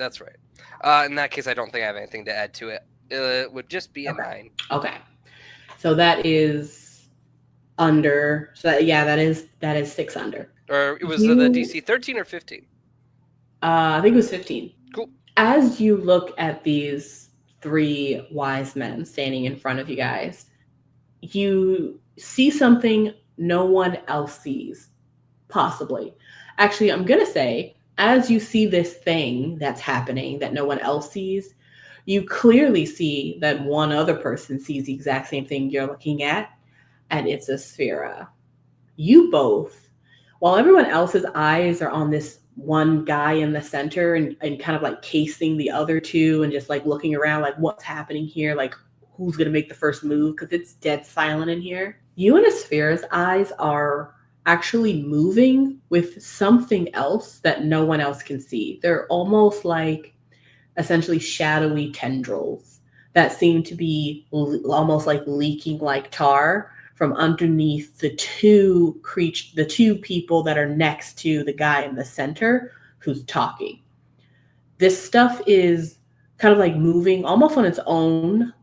In that case, I don't think I have anything to add to it. It would just be a 9. Okay. So that is under. So that is 6 under. Or it was the DC 13 or 15? I think it was 15. Cool. As you look at these 3 wise men standing in front of you guys, you see something no one else sees, possibly. Actually, I'm going to say, as you see this thing that's happening that no one else sees, you clearly see that one other person sees the exact same thing you're looking at, and it's a Sphera. You both, while everyone else's eyes are on this one guy in the center and kind of like casing the other 2 and just like looking around like what's happening here, like who's going to make the first move because it's dead silent in here. You and Sphera's eyes are actually moving with something else that no one else can see. They're almost like essentially shadowy tendrils that seem to be almost like leaking like tar from underneath the two people that are next to the guy in the center who's talking. This stuff is kind of like moving almost on its own,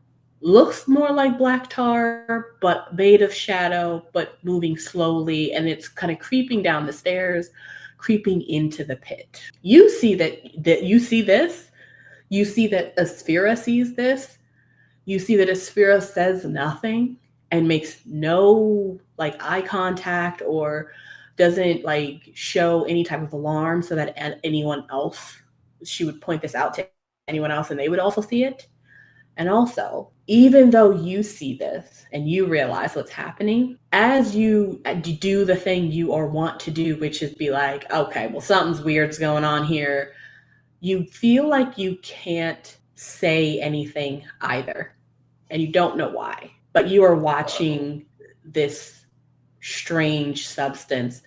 looks more like black tar, but made of shadow, but moving slowly, and it's kind of creeping down the stairs, creeping into the pit. You see that you see this. You see that a Sphera sees this. You see that a Sphera says nothing and makes no like eye contact or doesn't like show any type of alarm so that anyone else, she would point this out to anyone else and they would also see it. And also, even though you see this and you realize what's happening, as you do the thing you or want to do, which is be like, okay, well, something's weird's going on here, you feel like you can't say anything either. And you don't know why. But you are watching this strange substance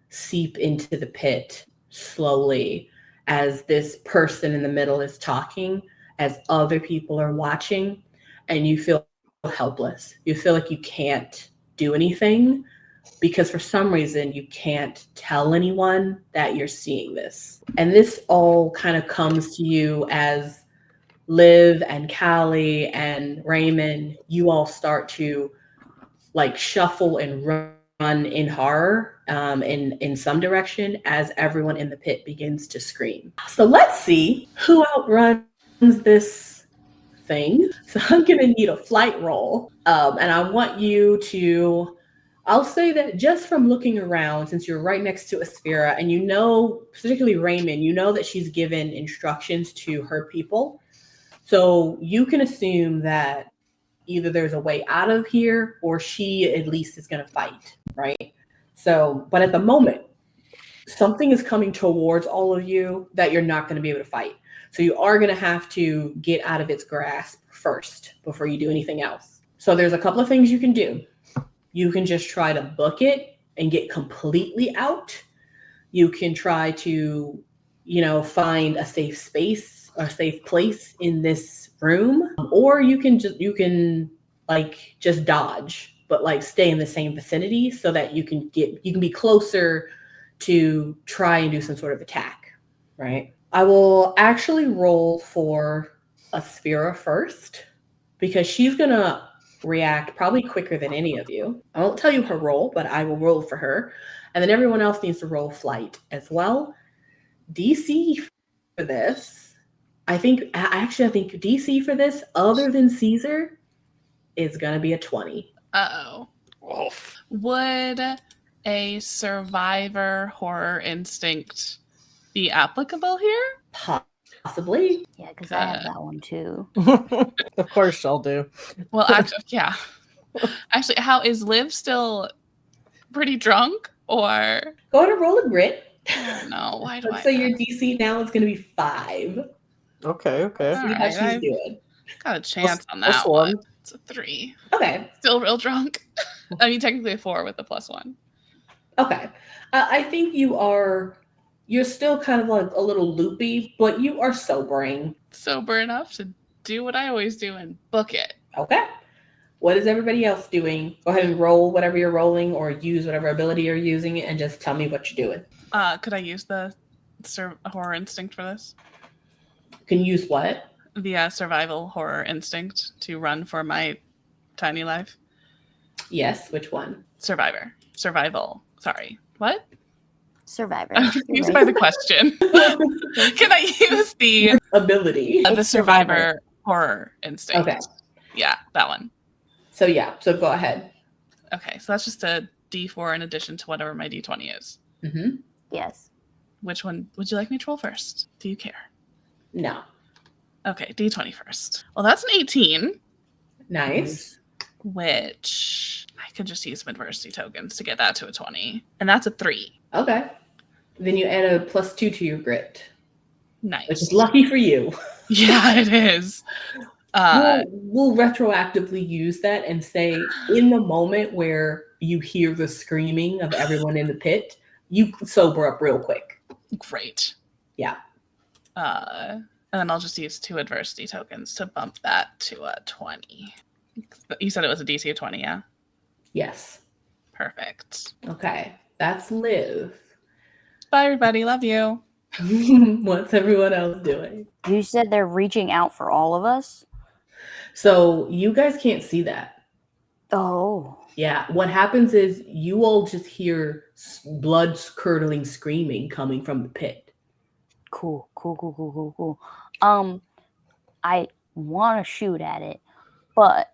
seep into the pit slowly as this person in the middle is talking, as other people are watching, and you feel helpless. You feel like you can't do anything because for some reason you can't tell anyone that you're seeing this. And this all kind of comes to you as Liv and Kallie and Raymond, you all start to like shuffle and run in horror in some direction as everyone in the pit begins to scream. So let's see who outruns this thing. So I'm going to need a flight roll. And I want you to, I'll say that just from looking around, since you're right next to a Sphera and you know, particularly Raymond, you know that she's given instructions to her people. So you can assume that either there's a way out of here or she at least is going to fight, right? So, but at the moment, something is coming towards all of you that you're not going to be able to fight. So you are going to have to get out of its grasp first before you do anything else. So there's a couple of things you can do. You can just try to book it and get completely out. You can try to, find a safe space, a safe place in this room, or you can just dodge, but like stay in the same vicinity so that you can be closer to try and do some sort of attack, right? I will actually roll for a Sphera first because she's gonna react probably quicker than any of you. I won't tell you her roll, but I will roll for her, and then everyone else needs to roll flight as well. DC for this, I think DC for this, other than Cesar, is going to be a 20. Uh-oh. Wolf. Would a survivor horror instinct be applicable here? Possibly. Yeah, because I have that one too. Of course she'll do. Well, actually, yeah. Actually, how is Liv still pretty drunk or? Go ahead and roll a grit. Oh, no, why do I? So your DC now is going to be 5. Okay. See how she's doing. Got a chance on that one. It's a 3. Okay. Still real drunk. I mean, technically a 4 with a +1. Okay. I think you're still kind of like a little loopy, but you are sobering. Sober enough to do what I always do and book it. Okay. What is everybody else doing? Go ahead and roll whatever you're rolling or use whatever ability you're using and just tell me what you're doing. Could I use the horror instinct for this? You can use what? The survival horror instinct to run for my tiny life. Yes, which one? Survival. Sorry. What? Survivor. I'm confused by the question. Can I use the ability? the survivor horror instinct? Okay. Yeah, that one. So go ahead. Okay, so that's just a D4 in addition to whatever my D20 is. Mm-hmm. Yes. Which one would you like me to roll first? Do you care? No. Okay, D20 first. Well, that's an 18. Nice. Which I could just use some adversity tokens to get that to a 20. And that's a 3. Okay. Then you add a +2 to your grit. Nice. Which is lucky for you. Yeah, it is. We'll retroactively use that and say in the moment where you hear the screaming of everyone in the pit, you sober up real quick. Great. Yeah. And then I'll just use 2 adversity tokens to bump that to a 20. You said it was a DC of 20, yeah? Yes. Perfect. Okay. That's Liv. Bye, everybody. Love you. What's everyone else doing? You said they're reaching out for all of us? So you guys can't see that. Oh. Yeah. What happens is you all just hear blood-curdling screaming coming from the pit. Cool. I want to shoot at it, but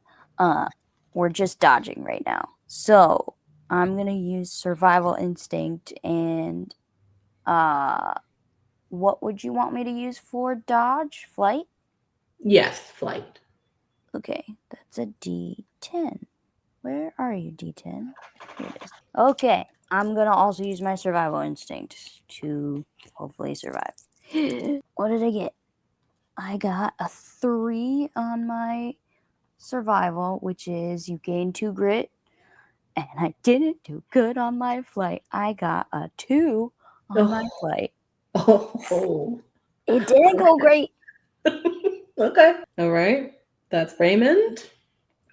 we're just dodging right now. So I'm going to use survival instinct and what would you want me to use for dodge? Flight? Yes, flight. Okay, that's a D10. Where are you, D10? Here it is. Okay, I'm going to also use my survival instinct to hopefully survive. What did I get? I got a 3 on my survival, which is you gain 2 grit. And I didn't do good on my flight. I got a 2 on my flight. Oh. It didn't go great. Okay. All right. That's Raymond,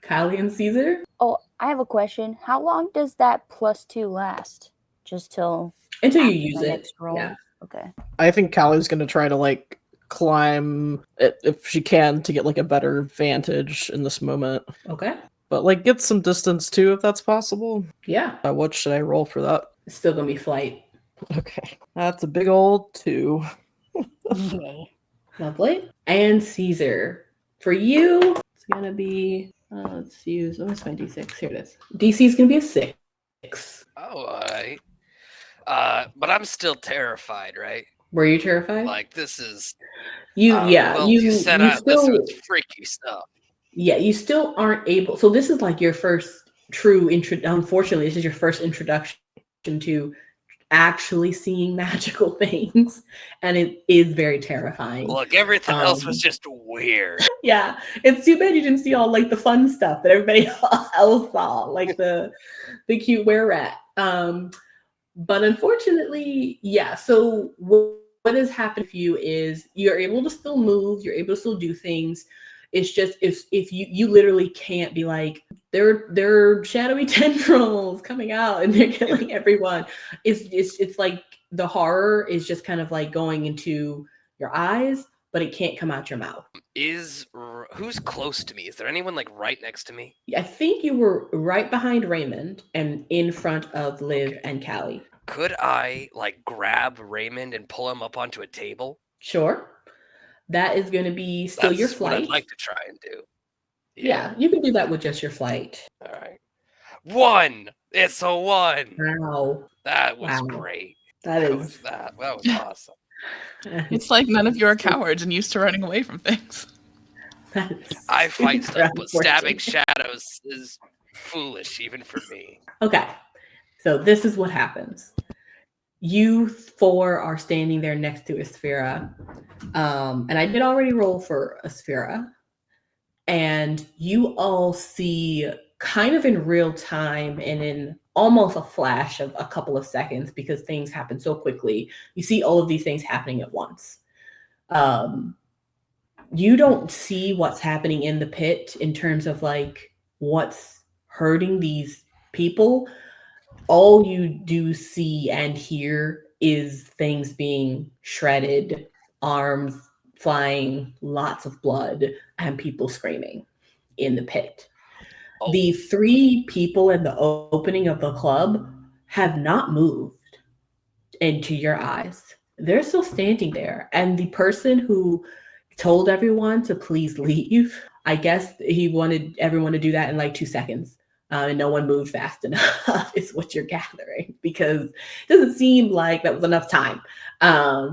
Kallie, and Cesar. Oh, I have a question. How long does that +2 last? Just till Until you after use my it. next roll? Yeah. Okay. I think Callie's gonna try to like climb it if she can to get like a better vantage in this moment. Okay. But like get some distance too if that's possible. Yeah. What should I roll for that? It's still going to be flight. Okay. That's a big old 2. Yay. Lovely. And Cesar. For you, it's going to be, let's use my D6. Here it is. DC is going to be a 6. Oh, all right. But I'm still terrified, right? Were you terrified? Like this is you said this was freaky stuff. Yeah, you still aren't able. So this is like your first true unfortunately, this is your first introduction to actually seeing magical things, and it is very terrifying. Look, everything else was just weird. Yeah, it's too bad you didn't see all like the fun stuff that everybody else saw, like the cute were rat. But unfortunately, yeah. So what has happened for you is you're able to still move, you're able to still do things. It's just if you literally can't be like they're shadowy tendrils coming out and they're killing everyone. It's like the horror is just kind of like going into your eyes, but it can't come out your mouth. Who's close to me? Is there anyone like right next to me? I think you were right behind Raymond and in front of Liv Okay. and Kallie. Could I like grab Raymond and pull him up onto a table? Sure. That is going to be still your That's what flight. I'd like to try and do. Yeah, you can do that with just your flight. All right. 1. It's a 1. Wow. That was Wow. great. That was is that. That was awesome. It's like none of you are cowards and used to running away from things. I fight super stuff, but stabbing unfortunate. shadows is foolish even for me. Okay, so this is what happens. You 4 are standing there next to Asphira. And I did already roll for Asphira. and you all see kind of in real time and in almost a flash of a couple of seconds, because things happen so quickly. You see all of these things happening at once. You don't see what's happening in the pit in terms of like what's hurting these people. All you do see and hear is things being shredded, arms flying, lots of blood, and people screaming in the pit. Oh. The 3 people in the opening of the club have not moved into your eyes. They're still standing there. And the person who told everyone to please leave, I guess he wanted everyone to do that in like 2 seconds. And no one moved fast enough, is what you're gathering, because it doesn't seem like that was enough time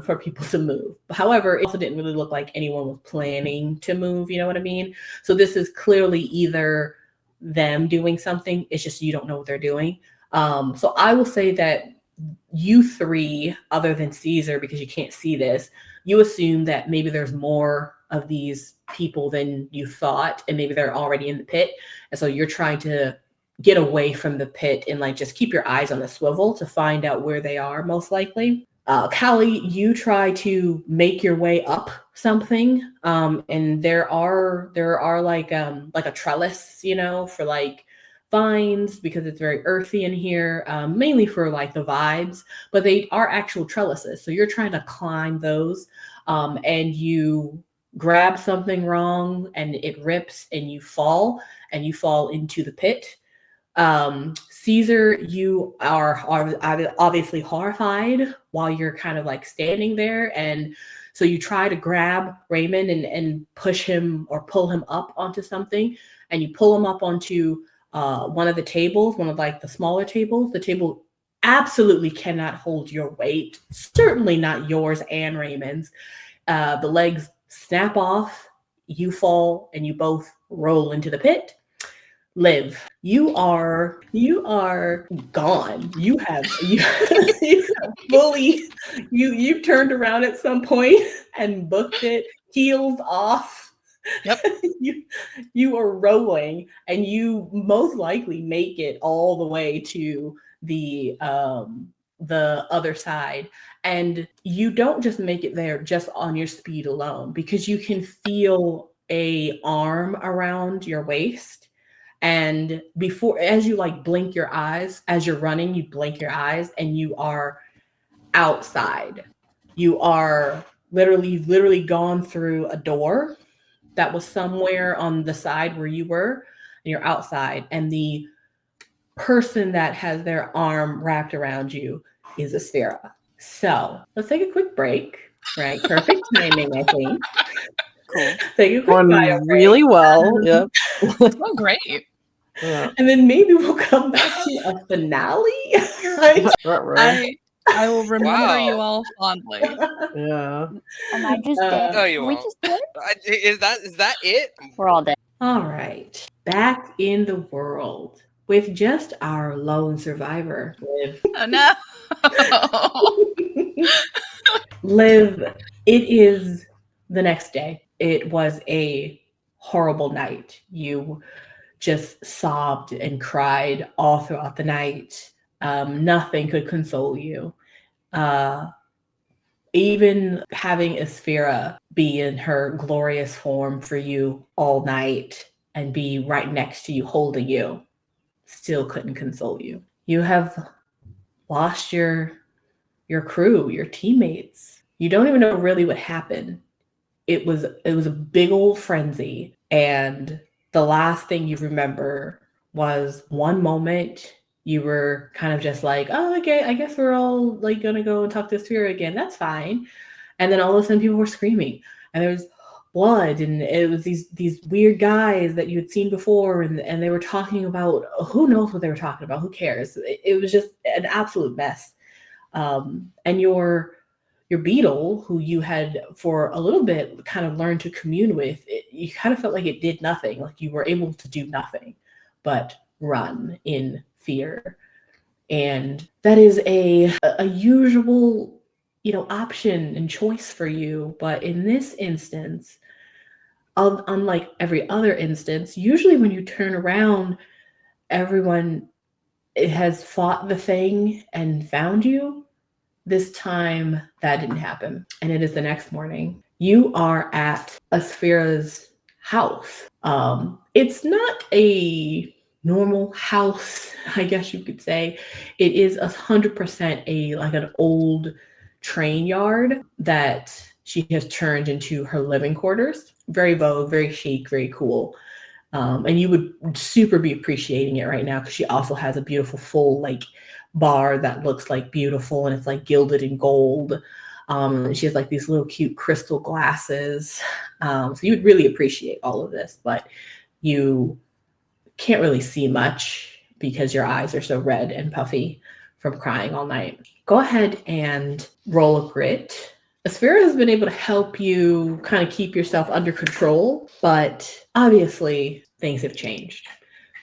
for people to move. However, it also didn't really look like anyone was planning to move, you know what I mean? So this is clearly either them doing something, it's just you don't know what they're doing. So I will say that you 3, other than Cesar, because you can't see this, you assume that maybe there's more of these people than you thought, and maybe they're already in the pit. And so you're trying to get away from the pit and like just keep your eyes on the swivel to find out where they are, most likely. Kallie, you try to make your way up something, and there are like a trellis, you know, for like vines, because it's very earthy in here, mainly for like the vibes, but they are actual trellises. So you're trying to climb those, and you grab something wrong and it rips and you fall into the pit. Cesar, you are obviously horrified while you're kind of like standing there. And so you try to grab Raymond and push him or pull him up onto something, and you pull him up onto one of the tables, one of like the smaller tables. The table absolutely cannot hold your weight, certainly not yours and Raymond's. The legs snap off, you fall, and you both roll into the pit. Liv, you are gone. You have fully you turned around at some point and booked it, heels off. Yep. You are rolling, and you most likely make it all the way to the other side. And you don't just make it there just on your speed alone, because you can feel a arm around your waist. And as you like blink your eyes, as you're running, you blink your eyes and you are outside. You are literally gone through a door that was somewhere on the side where you were, and you're outside. And the person that has their arm wrapped around you is a Sphera. So let's take a quick break, right? Perfect timing, I think. Cool. Take a quick Going bio break. really well. Yep. Oh, great. Yeah. And then maybe we'll come back to a finale. Right. I will remember Wow. you all fondly. Yeah. Am I just dead? No, you Are we won't. just dead? Is that it? We're all dead. All right. Back in the world with just our lone survivor, Liv. Oh, no. Liv, it is the next day. It was a horrible night. You just sobbed and cried all throughout the night. Nothing could console you. Even having Isphera be in her glorious form for you all night and be right next to you, holding you, still couldn't console you. You have lost your crew, your teammates. You don't even know really what happened. It was a big old frenzy, and the last thing you remember was one moment you were kind of just like, oh, okay, I guess we're all like gonna go and talk to Sphera again. That's fine. And then all of a sudden people were screaming, and there was blood, and it was these weird guys that you had seen before, and they were talking about, who knows what they were talking about, who cares? It was just an absolute mess. And your beetle, who you had for a little bit kind of learned to commune with, you kind of felt like it did nothing, like you were able to do nothing but run in fear. And that is a usual, option and choice for you. But in this instance, unlike every other instance, usually when you turn around, everyone has fought the thing and found you. This time that didn't happen. And it is the next morning. You are at Asphira's house. It's not a normal house, I guess you could say. It is 100% an old train yard that she has turned into her living quarters. Very vogue, very chic, very cool. And you would super be appreciating it right now because she also has a beautiful full bar that looks beautiful, and it's gilded in gold. And she has these little cute crystal glasses. So you would really appreciate all of this, but you can't really see much because your eyes are so red and puffy from crying all night. Go ahead and roll a grit. Asphira has been able to help you kind of keep yourself under control, but obviously things have changed.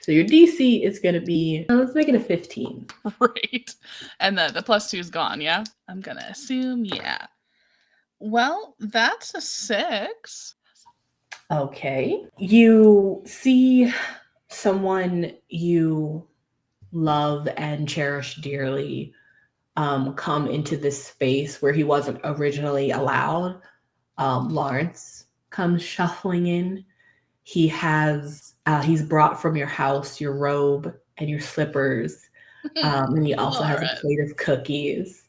So your DC is going to be, let's make it a 15. Right. And the +2 is gone, yeah? I'm going to assume, yeah. Well, that's a 6. Okay. You see someone you love and cherish dearly come into this space where he wasn't originally allowed. Lawrence comes shuffling in. He's brought from your house your robe and your slippers, and he also has a plate of cookies.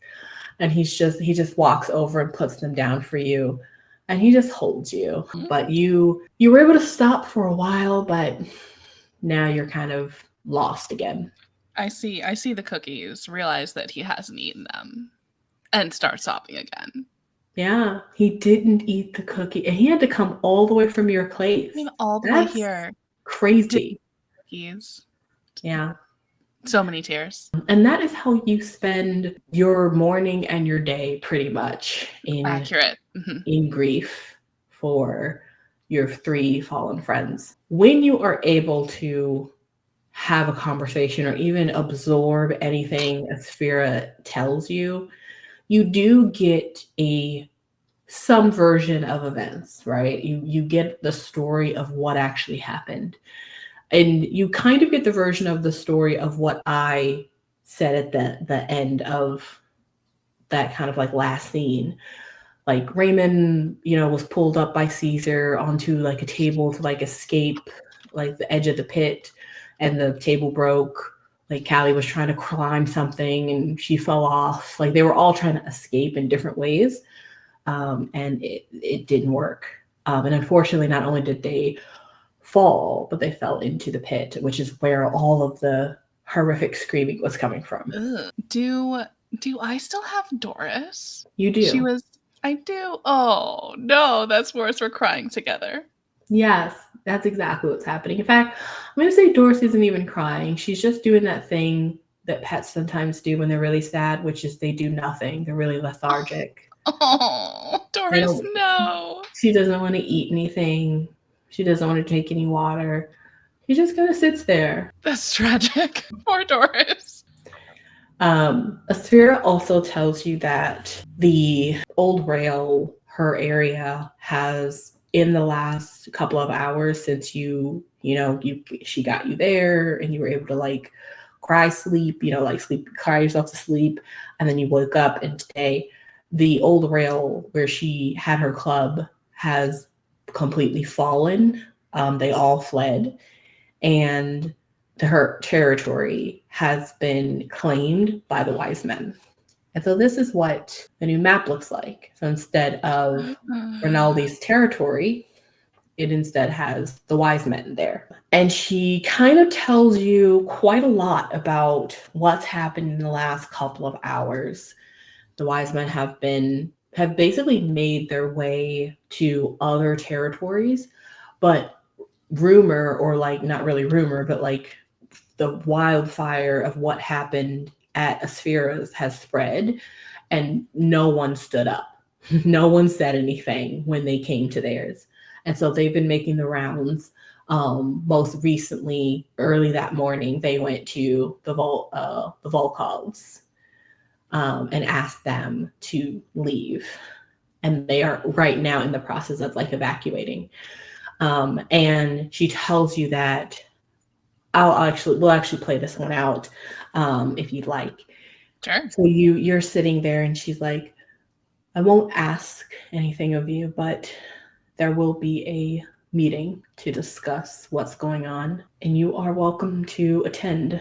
And he just walks over and puts them down for you, and he just holds you. But you were able to stop for a while, but now you're kind of lost again. I see the cookies, realize that he hasn't eaten them, and start sobbing again. Yeah, he didn't eat the cookie, and he had to come all the way from your place. I mean, all the way here. Crazy. Cookies. Yeah. So many tears. And that is how you spend your morning and your day, pretty much, Accurate. in grief for your 3 fallen friends. When you are able to have a conversation or even absorb anything Asphira tells you, you do get some version of events, right? You get the story of what actually happened. And you kind of get the version of the story of what I said at the end of that kind of last scene. Raymond, was pulled up by Cesar onto a table to escape the edge of the pit, and the table broke. Kallie was trying to climb something and she fell off. They were all trying to escape in different ways. And it didn't work. And unfortunately, not only did they fall, but they fell into the pit, which is where all of the horrific screaming was coming from. Ugh. Do I still have Doris? You do. I do. Oh no, that's worse. We're crying together. Yes, that's exactly what's happening. In fact, I'm going to say Doris isn't even crying. She's just doing that thing that pets sometimes do when they're really sad, which is they do nothing. They're really lethargic. Oh, Doris, no. She doesn't want to eat anything. She doesn't want to take any water. She just kind of sits there. That's tragic. Poor Doris. Asphira also tells you that the old rail, her area, has in the last couple of hours since she got you there and you were able to cry yourself to sleep, and then you woke up, and today the old rail where she had her club has completely fallen. They all fled, and her territory has been claimed by the wise men. And so this is what the new map looks like. So instead of Rinaldi's territory, it instead has the wise men there. And she kind of tells you quite a lot about what's happened in the last couple of hours. The wise men have basically made their way to other territories, but rumor, or not really rumor, but the wildfire of what happened at Asphira's has spread, and no one stood up. No one said anything when they came to theirs. And so they've been making the rounds. Most recently, early that morning, they went to the Volkovs and asked them to leave. And they are right now in the process of evacuating. And she tells you that we'll actually play this one out if you'd like. Sure. So you're sitting there and she's like, I won't ask anything of you, but there will be a meeting to discuss what's going on, and you are welcome to attend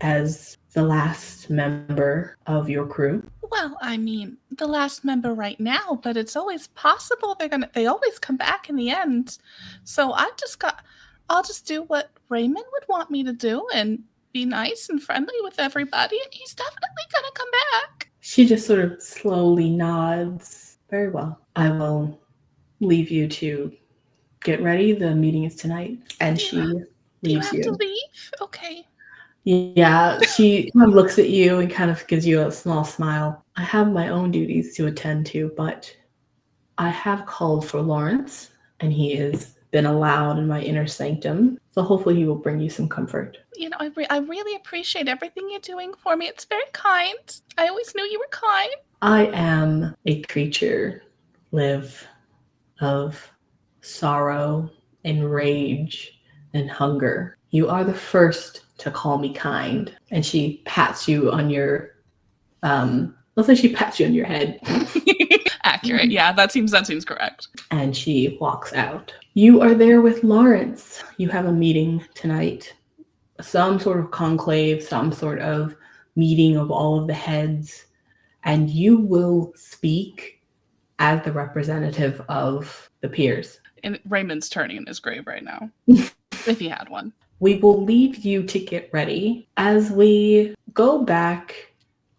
as the last member of your crew. Well, I mean, the last member right now, but it's always possible they always come back in the end. So I'll just do what Raymond would want me to do and be nice and friendly with everybody, and he's definitely gonna come back. She just sort of slowly nods. Very well. I will leave you to get ready. The meeting is tonight. And she Do you leaves have to leave? Okay. Yeah, she kind of looks at you and kind of gives you a small smile. I have my own duties to attend to, but I have called for Lawrence, and he has been allowed in my inner sanctum. So hopefully he will bring you some comfort. You know, I really appreciate everything you're doing for me. It's very kind. I always knew you were kind. I am a creature, Liv, of sorrow and rage and hunger. You are the first to call me kind. And she pats you on your, let's say she pats you on your head. Accurate. Yeah, that seems correct. And she walks out. You are there with Lawrence. You have a meeting tonight. Some sort of conclave, some sort of meeting of all of the heads. And you will speak as the representative of the Piers. And Raymond's turning in his grave right now, if he had one. We will leave you to get ready as we go back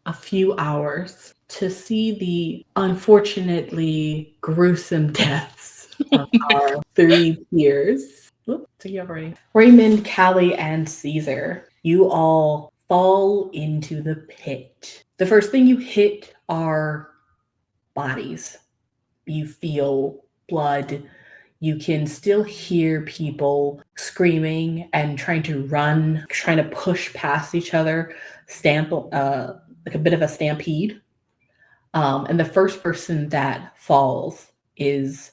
a few hours to see the unfortunately gruesome deaths of our 3 Piers. So you have already. Raymond, Kallie, and Cesar. You all fall into the pit. The first thing you hit are bodies. You feel blood. You can still hear people screaming and trying to run, trying to push past each other, like a bit of a stampede. And the first person that falls is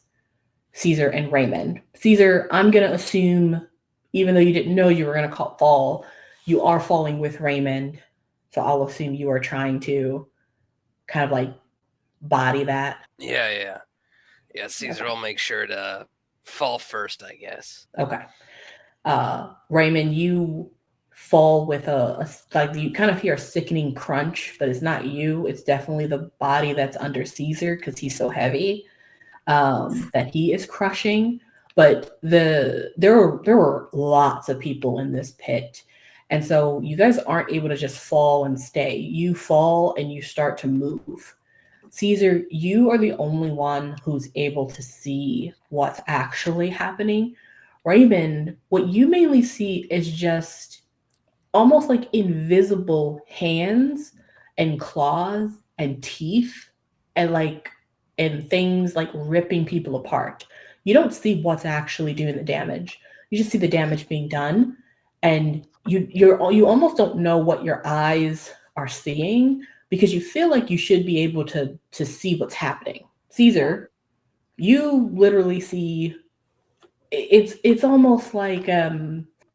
Cesar and Raymond. Cesar, I'm going to assume, even though you didn't know you were going to fall, you are falling with Raymond. So I'll assume you are trying to kind of like body that. Yeah, Cesar will make sure to fall first, I guess. Okay. Raymond, you fall with like you kind of hear a sickening crunch, but it's not you. It's definitely the body that's under Cesar because he's so heavy that he is crushing. But there were lots of people in this pit. And so you guys aren't able to just fall and stay. You fall and you start to move. Cesar, you are the only one who's able to see what's actually happening. Raymond, what you mainly see is just almost like invisible hands and claws and teeth and things like ripping people apart. You don't see what's actually doing the damage. You just see the damage being done, and you almost don't know what your eyes are seeing because you feel like you should be able to see what's happening. Cesar, you literally see it's almost like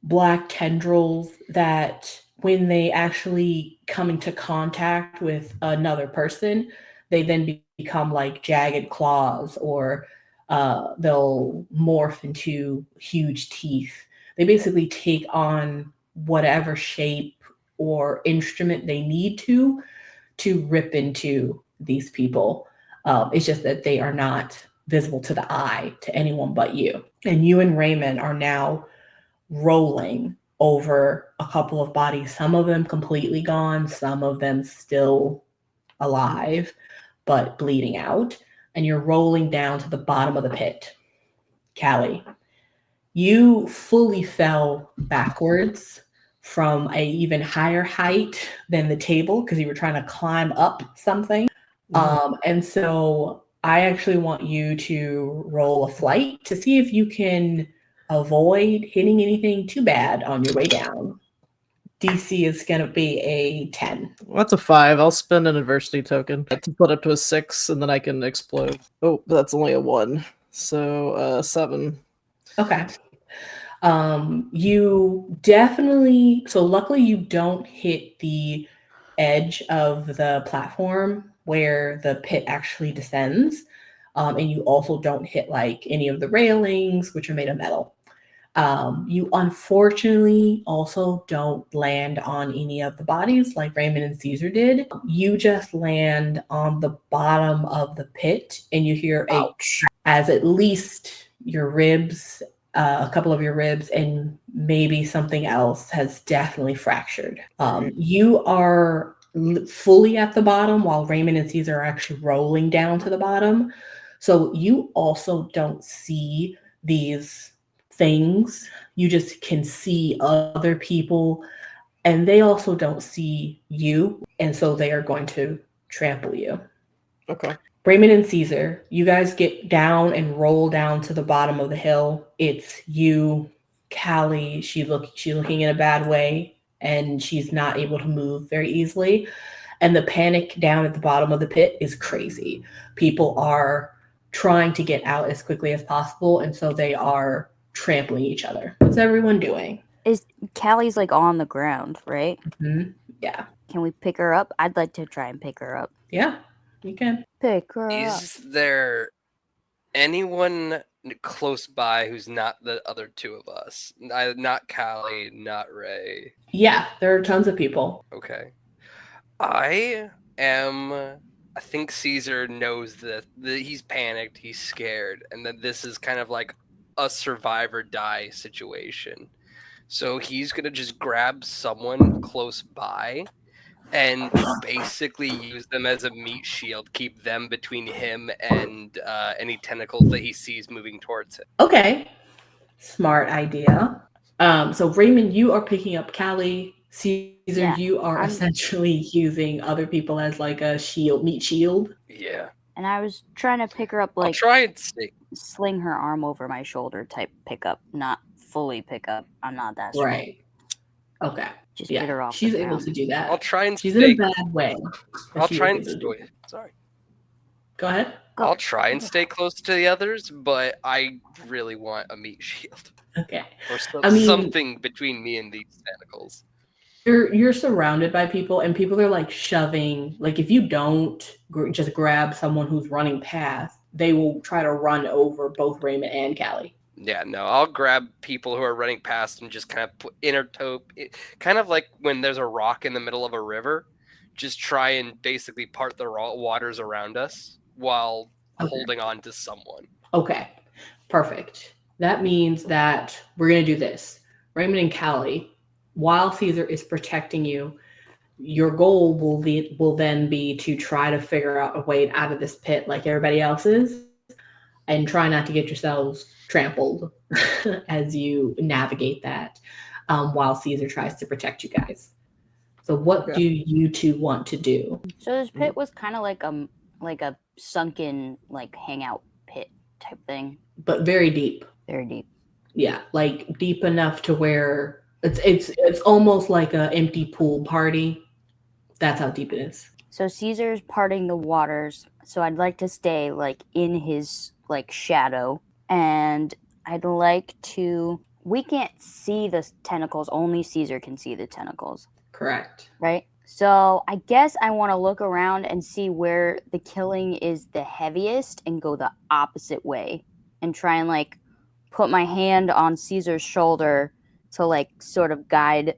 black tendrils that when they actually come into contact with another person, they then become like jagged claws, or they'll morph into huge teeth. They basically take on whatever shape or instrument they need to rip into these people. It's just that they are not visible to the eye to anyone but you. And you and Raymond are now rolling over a couple of bodies, some of them completely gone, some of them still alive, but bleeding out. And you're rolling down to the bottom of the pit. Kallie, you fully fell backwards from a even higher height than the table because you were trying to climb up something. And so I actually want you to roll a flight to see if you can avoid hitting anything too bad on your way down. DC is going to be a 10. Well, that's a 5. I'll spend an adversity token to put up to a 6, and then I can explode. Oh, but that's only a 1. So 7. Okay. You definitely, so luckily you don't hit the edge of the platform where the pit actually descends. And you also don't hit like any of the railings, which are made of metal. You unfortunately also don't land on any of the bodies like Raymond and Cesar did. You just land on the bottom of the pit and you hear Ouch. as at least your ribs, a couple of your ribs, and maybe something else has definitely fractured. You are fully at the bottom while Raymond and Cesar are actually rolling down to the bottom. So you also don't see these things. You just can see other people, and they also don't see you. And so they are going to trample you. Okay. Raymond and Cesar, you guys get down and roll down to the bottom of the hill. It's you, Kallie. She's looking in a bad way, and she's not able to move very easily. And the panic down at the bottom of the pit is crazy. People are trying to get out as quickly as possible, and so they are trampling each other. What's everyone doing? Is Callie's like on the ground, right? Mm-hmm. Yeah. Can we pick her up? I'd like to try and pick her up. Yeah, you can. Pick her up. Is there anyone close by who's not the other two of us? Not Kallie, not Ray. Yeah, there are tons of people. Okay. I think Cesar knows that he's panicked, he's scared, and that this is kind of like a survive or die situation. So he's going to just grab someone close by and basically use them as a meat shield, keep them between him and any tentacles that he sees moving towards him. Okay. Smart idea. So Raymond, you are picking up Kallie. Cesar, you are essentially using other people as like a shield, meat shield. Yeah. And I was trying to pick her up, like I'll try and sling her arm over my shoulder type pickup, not fully pickup. I'm not that strong. Right. Okay. Just get her off. She's the able ground. to do that. I'll try and She's in a bad way. I'll try and sorry. Go ahead. I'll try and stay close to the others, but I really want a meat shield. Okay. Or something between me and these tentacles. You're surrounded by people, and people are like shoving. Like if you don't just grab someone who's running past, they will try to run over both Raymond and Kallie. Yeah, no, I'll grab people who are running past and just kind of put kind of like when there's a rock in the middle of a river, just try and basically part the waters around us while holding on to someone. Okay, perfect. That means that we're going to do this. Raymond and Kallie, while Cesar is protecting you, your goal will then be to try to figure out a way out of this pit like everybody else is, and try not to get yourselves trampled as you navigate that, while Cesar tries to protect you guys. So what do you two want to do? So this pit was kind of like a sunken like hangout pit type thing, but very deep. Very deep. Yeah, like deep enough to where it's almost like an empty pool party. That's how deep it is. So Caesar's parting the waters, so I'd like to stay like in his like shadow, and I'd like to. We can't see the tentacles. Only Cesar can see the tentacles. Correct. Right. So I guess I want to look around and see where the killing is the heaviest, and go the opposite way, and try and like put my hand on Caesar's shoulder to like sort of guide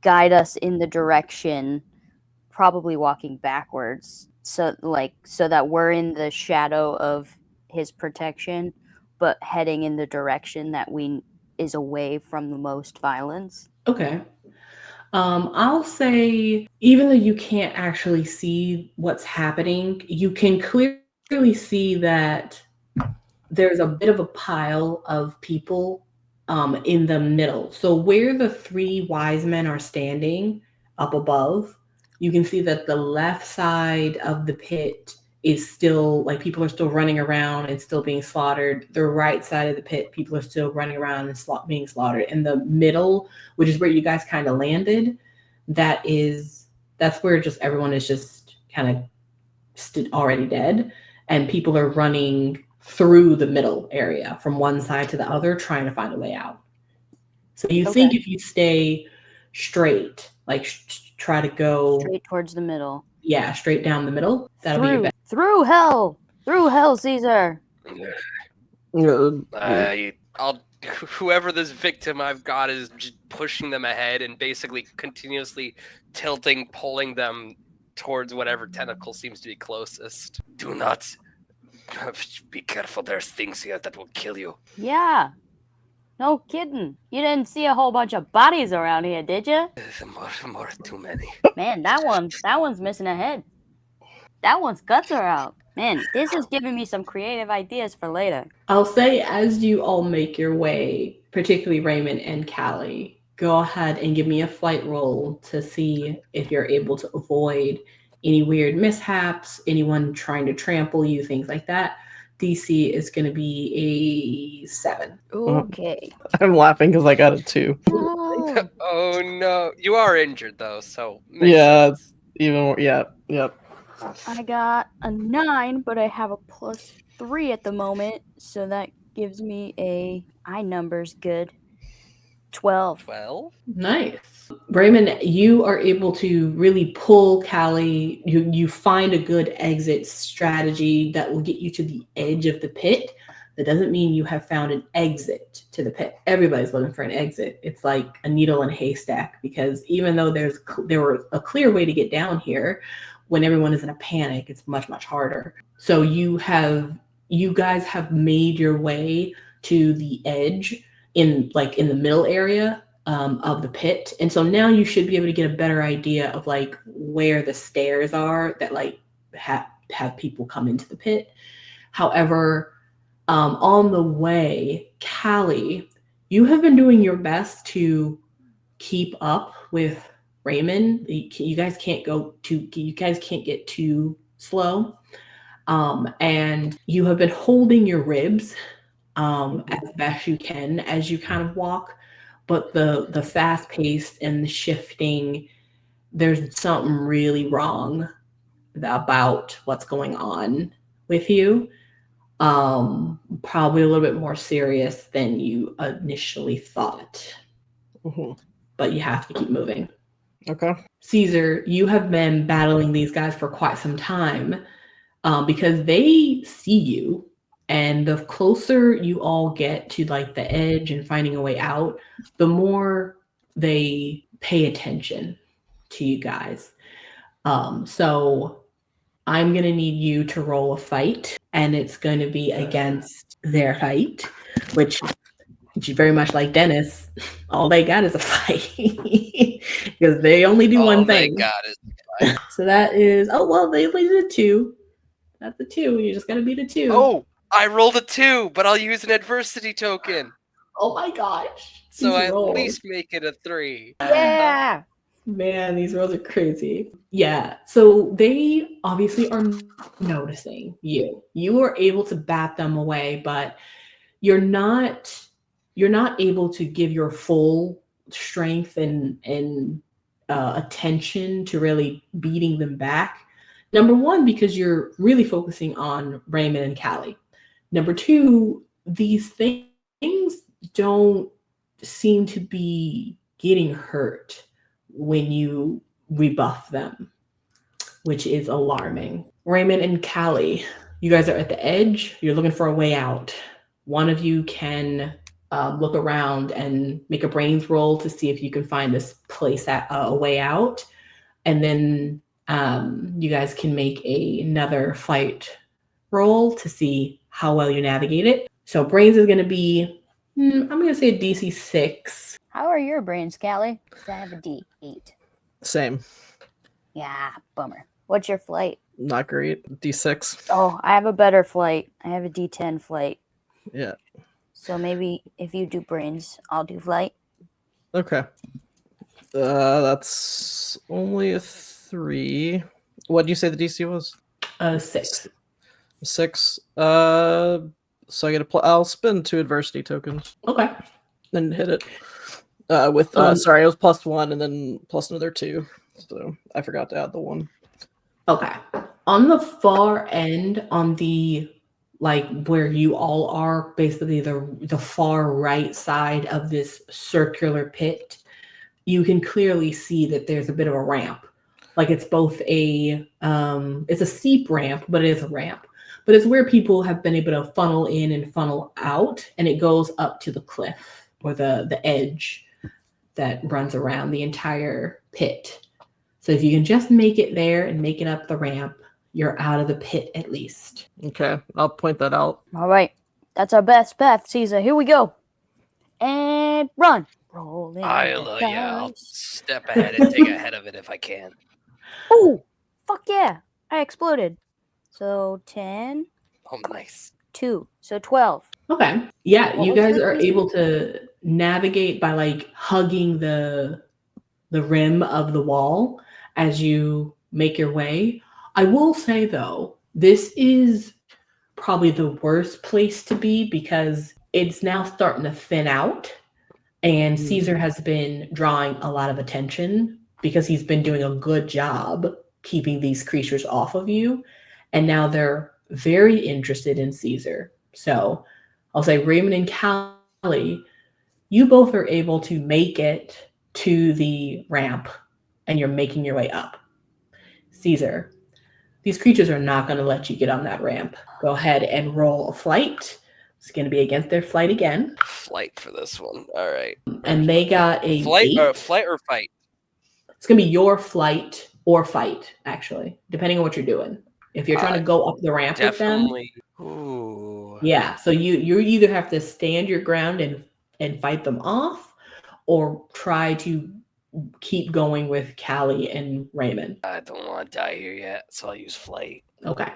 us in the direction, probably walking backwards, so that we're in the shadow of his protection, but heading in the direction that is away from the most violence. Okay. I'll say, even though you can't actually see what's happening, you can clearly see that there's a bit of a pile of people in the middle. So where the three wise men are standing up above, you can see that the left side of the pit is still, like, people are still running around and still being slaughtered. The right side of the pit, people are still running around and being slaughtered. In the middle, which is where you guys kind of landed, that's where just everyone is just kind of already dead, and people are running through the middle area from one side to the other, trying to find a way out. So you think if you stay straight, like try to go straight towards the middle. Yeah, straight down the middle. That'll be your best. Through hell, Cesar. Whoever this victim I've got is just pushing them ahead and basically continuously tilting, pulling them towards whatever tentacle seems to be closest. Do not be careful. There's things here that will kill you. Yeah. No kidding. You didn't see a whole bunch of bodies around here, did you? More too many. Man, that one's missing a head. That one's guts are out. Man, this is giving me some creative ideas for later. I'll say as you all make your way, particularly Raymond and Kallie, go ahead and give me a flight roll to see if you're able to avoid any weird mishaps, anyone trying to trample you, things like that. DC is going to be a 7. Okay. I'm laughing because I got a 2. Oh. Oh no. You are injured though, so Yeah, it's even more. Yeah, yep. I got a 9, but I have a +3 at the moment, so that gives me a numbers good 12. 12? Nice. Raymond, you are able to really pull Kallie. You find a good exit strategy that will get you to the edge of the pit. That doesn't mean you have found an exit to the pit. Everybody's looking for an exit. It's like a needle in a haystack, because even though there were a clear way to get down here, when everyone is in a panic, it's much, much harder. So you guys have made your way to the edge in the middle area of the pit. And so now you should be able to get a better idea of like where the stairs are that like have people come into the pit. However, on the way, Kallie, you have been doing your best to keep up with Raymond. You guys can't get too slow. And you have been holding your ribs as best you can as you kind of walk, but the fast pace and the shifting, there's something really wrong about what's going on with you. Probably a little bit more serious than you initially thought. Mm-hmm. But you have to keep moving. Okay. Cesar, you have been battling these guys for quite some time because they see you. And the closer you all get to like the edge and finding a way out, the more they pay attention to you guys. So I'm going to need you to roll a fight, and it's going to be against their fight, which very much like Dennis, all they got is a fight because they only do one thing. All they got is a fight. So that is, they did a 2. That's a 2. You just got to beat a 2. Oh, I rolled a 2, but I'll use an adversity token. Oh my gosh. So I at least make it a 3. Yeah. Man, these rolls are crazy. Yeah. So they obviously are noticing you. You are able to bat them away, but you're not able to give your full strength and attention to really beating them back. Number one, because you're really focusing on Raymond and Kallie. Number two, these things don't seem to be getting hurt when you rebuff them, which is alarming. Raymond and Kallie, you guys are at the edge. You're looking for a way out. One of you can look around and make a brains roll to see if you can find this place a way out. And then you guys can make another fight roll to see how well you navigate it. So brains is going to be, I'm going to say a DC 6. How are your brains, Kallie? I have a D8. Same. Yeah, bummer. What's your flight? Not great. D6. Oh, I have a better flight. I have a D10 flight. Yeah. So maybe if you do brains, I'll do flight. Okay. That's only a 3. What did you say the DC was? 6. 6. So I get I'll spend 2 adversity tokens. Okay. Then hit it. Sorry, it was +1 and then plus another 2. So I forgot to add the 1. Okay. On the far end, on the like where you all are, basically the far right side of this circular pit, you can clearly see that there's a bit of a ramp. Like it's both it's a steep ramp, but it is a ramp. But it's where people have been able to funnel in and funnel out, and it goes up to the cliff or the edge that runs around the entire pit. So if you can just make it there and make it up the ramp, you're out of the pit at least. Okay, I'll point that out. All right. That's our best path, Cesar. Here we go. And run. Rolling. I'll step ahead and take ahead of it if I can. Oh, fuck yeah. I exploded. So 10. Oh, nice. 2. So 12. Okay. Yeah, What you was guys the are reason? able to navigate by like hugging the rim of the wall as you make your way. I will say though, this is probably the worst place to be because it's now starting to thin out, and Cesar has been drawing a lot of attention because he's been doing a good job keeping these creatures off of you, and now they're very interested in Cesar. So I'll say Raymond and Kallie, you both are able to make it to the ramp and you're making your way up. Cesar, these creatures are not going to let you get on that ramp. Go ahead and roll a flight. It's going to be against their flight again. Flight for this one. All right. And they got a Flight 8. or fight. It's going to be your flight or fight, actually, depending on what you're doing. If you're trying to go up the ramp Definitely. with them. Ooh. Yeah, so you either have to stand your ground and fight them off, or try to keep going with Kallie and Raymond. I don't want to die here yet, so I'll use flight. Okay.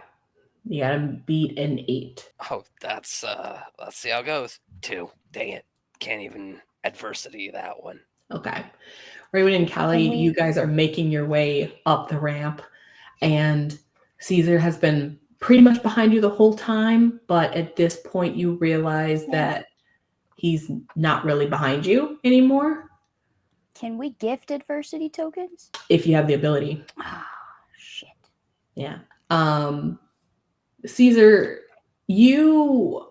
You gotta beat an 8. Oh, that's let's see how it goes. 2. Dang it. Can't even adversity that one. Okay. Raymond and Kallie, you guys are making your way up the ramp, and Cesar has been pretty much behind you the whole time, but at this point you realize that he's not really behind you anymore. Can we gift adversity tokens? If you have the ability. Ah, shit. Yeah. Cesar, you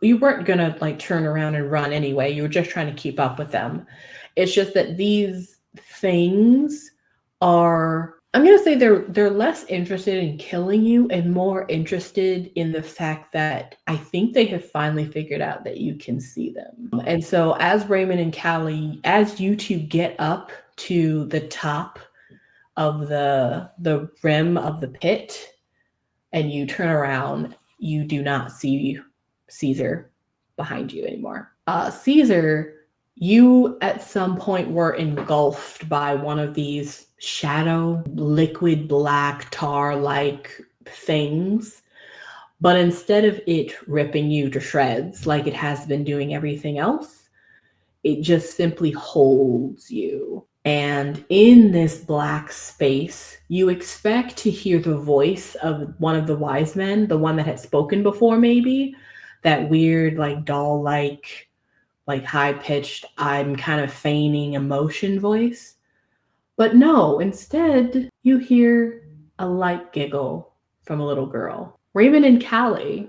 weren't gonna like turn around and run anyway. You were just trying to keep up with them. It's just that these things are, I'm gonna say they're less interested in killing you and more interested in the fact that I think they have finally figured out that you can see them. And so as Raymond and Kallie, as you two get up to the top of the rim of the pit and you turn around, you do not see Cesar behind you anymore. Cesar, you at some point were engulfed by one of these shadow, liquid black tar-like things, but instead of it ripping you to shreds like it has been doing everything else, it just simply holds you. And in this black space, you expect to hear the voice of one of the wise men, the one that had spoken before, maybe that weird, like doll-like, like high-pitched, I'm kind of feigning emotion voice. But no, instead, you hear a light giggle from a little girl. Raymond and Kallie,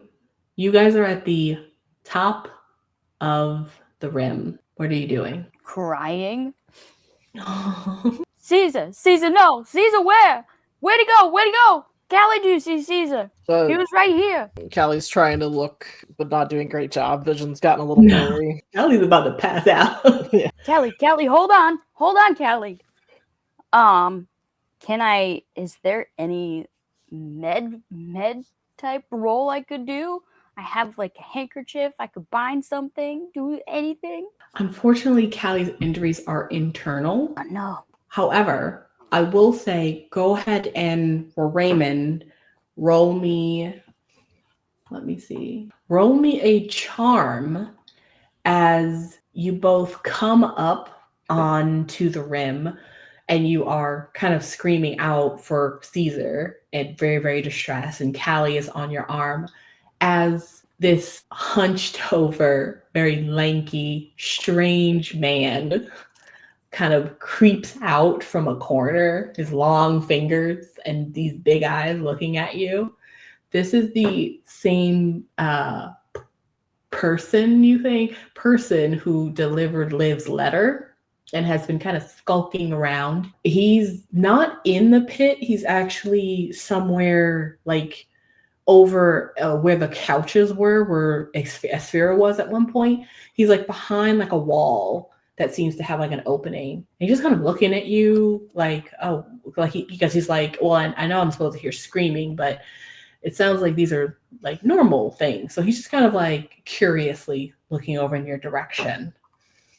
you guys are at the top of the rim. What are you doing? Crying. Cesar, no, Cesar, where? Where'd he go? Where'd he go? Kallie, do you see Cesar? He was right here. Callie's trying to look, but not doing a great job. Vision's gotten a little blurry. Kallie's about to pass out. Yeah. Kallie, hold on, Kallie. Is there any med type role I could do? I have like a handkerchief, I could bind something, do anything. Unfortunately, Kallie's injuries are internal. Oh, no. However, I will say, go ahead and for Raymond, roll me a charm as you both come up onto the rim and you are kind of screaming out for Cesar and very, very distressed, and Kallie is on your arm as this hunched over, very lanky, strange man kind of creeps out from a corner, his long fingers and these big eyes looking at you. this is the same person who delivered Liv's letter and has been kind of skulking around. He's not in the pit. He's actually somewhere like over where the couches were, where Asphira was at one point. He's like behind like a wall that seems to have like an opening. And he's just kind of looking at you like, oh, like because he's like, well, I know I'm supposed to hear screaming, but it sounds like these are like normal things. So he's just kind of like curiously looking over in your direction.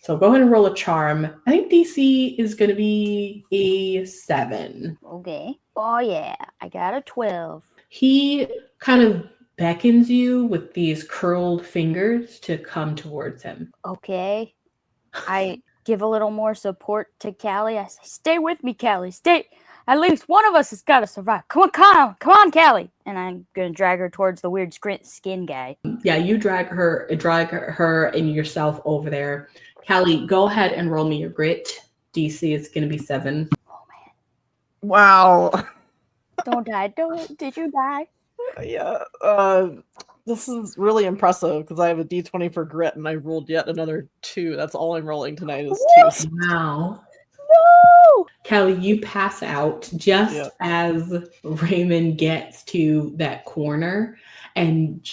So go ahead and roll a charm. I think DC is going to be a 7. Okay. Oh, yeah. I got a 12. He kind of beckons you with these curled fingers to come towards him. Okay. I give a little more support to Kallie. I say, stay with me, Kallie. Stay. At least one of us has got to survive. Come on, Kallie. And I'm going to drag her towards the weird skin guy. Yeah, you drag her and yourself over there. Kallie, go ahead and roll me your grit. DC is going to be 7. Oh, man. Wow. Don't die. Did you die? Yeah. This is really impressive because I have a D20 for grit and I rolled yet another 2. That's all I'm rolling tonight is 2. Wow. No! Kallie, you pass out just as Raymond gets to that corner. And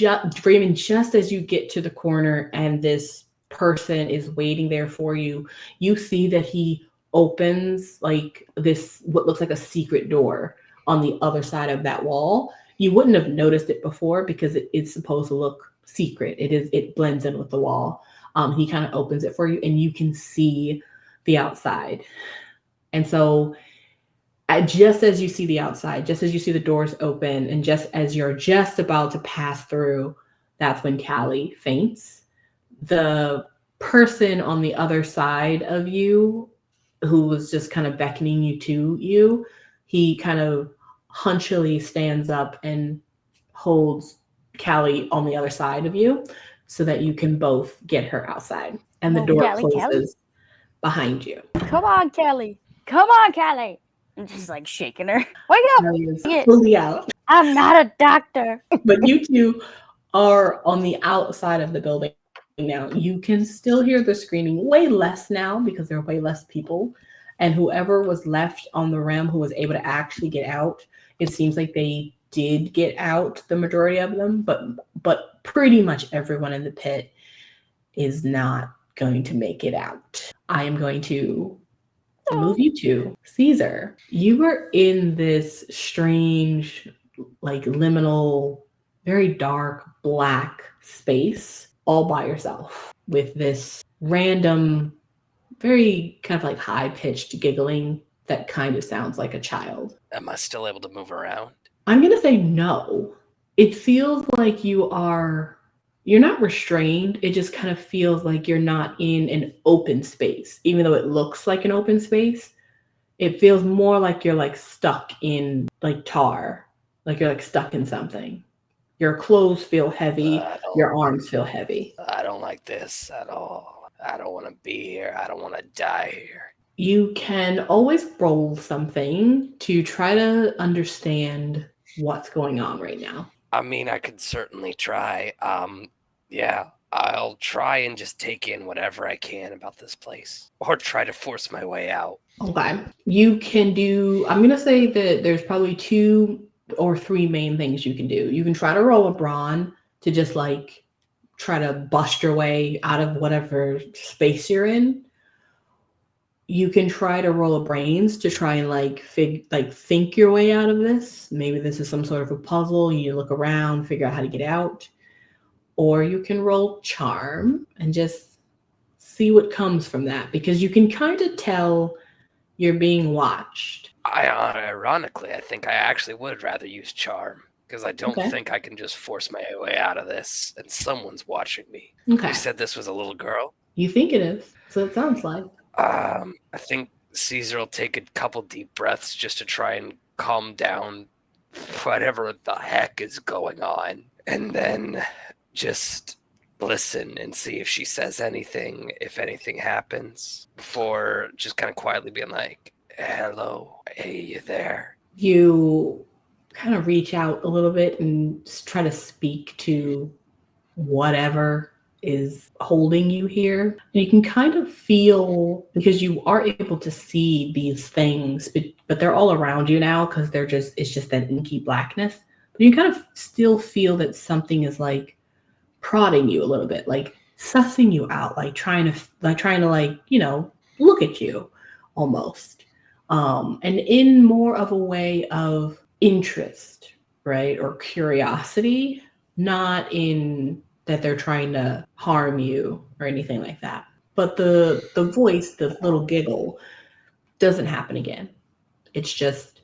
Raymond, just as you get to the corner and this person is waiting there for you, you see that he opens like this, what looks like a secret door on the other side of that wall. You wouldn't have noticed it before because it's supposed to look secret. It blends in with the wall. He kind of opens it for you and you can see the outside. And so just as you see the outside, just as you see the doors open, and just as you're just about to pass through, that's when Kallie faints. The person on the other side of you, who was just kind of beckoning you to you, he kind of hunchily stands up and holds Kallie on the other side of you so that you can both get her outside. And the door closes behind you. Come on, Kallie. Come on, Kallie. I'm just like shaking her. Wake up. Kallie is fully out. I'm not a doctor. But you two are on the outside of the building now. You can still hear the screaming, way less now because there are way less people. And whoever was left on the rim who was able to actually get out, it seems like they did get out, the majority of them, but pretty much everyone in the pit is not going to make it out. I am going to move you to Cesar. You were in this strange, like liminal, very dark black space all by yourself with this random, very kind of like high-pitched giggling that kind of sounds like a child. Am I still able to move around? I'm going to say no. It feels like you're not restrained. It just kind of feels like you're not in an open space. Even though it looks like an open space, it feels more like you're like stuck in like tar, like you're like stuck in something. Your clothes feel heavy. Your arms feel heavy. I don't like this at all. I don't want to be here. I don't want to die here. You can always roll something to try to understand what's going on right now. I mean, I could certainly try. Yeah, I'll try and just take in whatever I can about this place. Or try to force my way out. Okay. You can do, I'm going to say that there's probably 2 or 3 main things you can do. You can try to roll a brawn to just like try to bust your way out of whatever space you're in. You can try to roll a brains to try and think your way out of this. Maybe this is some sort of a puzzle. You look around, figure out how to get out. Or you can roll charm and just see what comes from that, because you can kind of tell you're being watched. Ironically, I think I actually would rather use charm, because I don't think I can just force my way out of this, and someone's watching me. Okay. You said this was a little girl? You think it is, so it sounds like. I think Cesar will take a couple deep breaths just to try and calm down whatever the heck is going on. And then just listen and see if she says anything, if anything happens, before just kind of quietly being like, hello, hey, you there? You kind of reach out a little bit and try to speak to whatever is holding you here. And you can kind of feel, because you are able to see these things, but they're all around you now because it's just that inky blackness. But you kind of still feel that something is like prodding you a little bit, like sussing you out, like trying to look at you almost. And in more of a way of interest, right? Or curiosity, not in that they're trying to harm you or anything like that. But the voice, the little giggle, doesn't happen again. It's just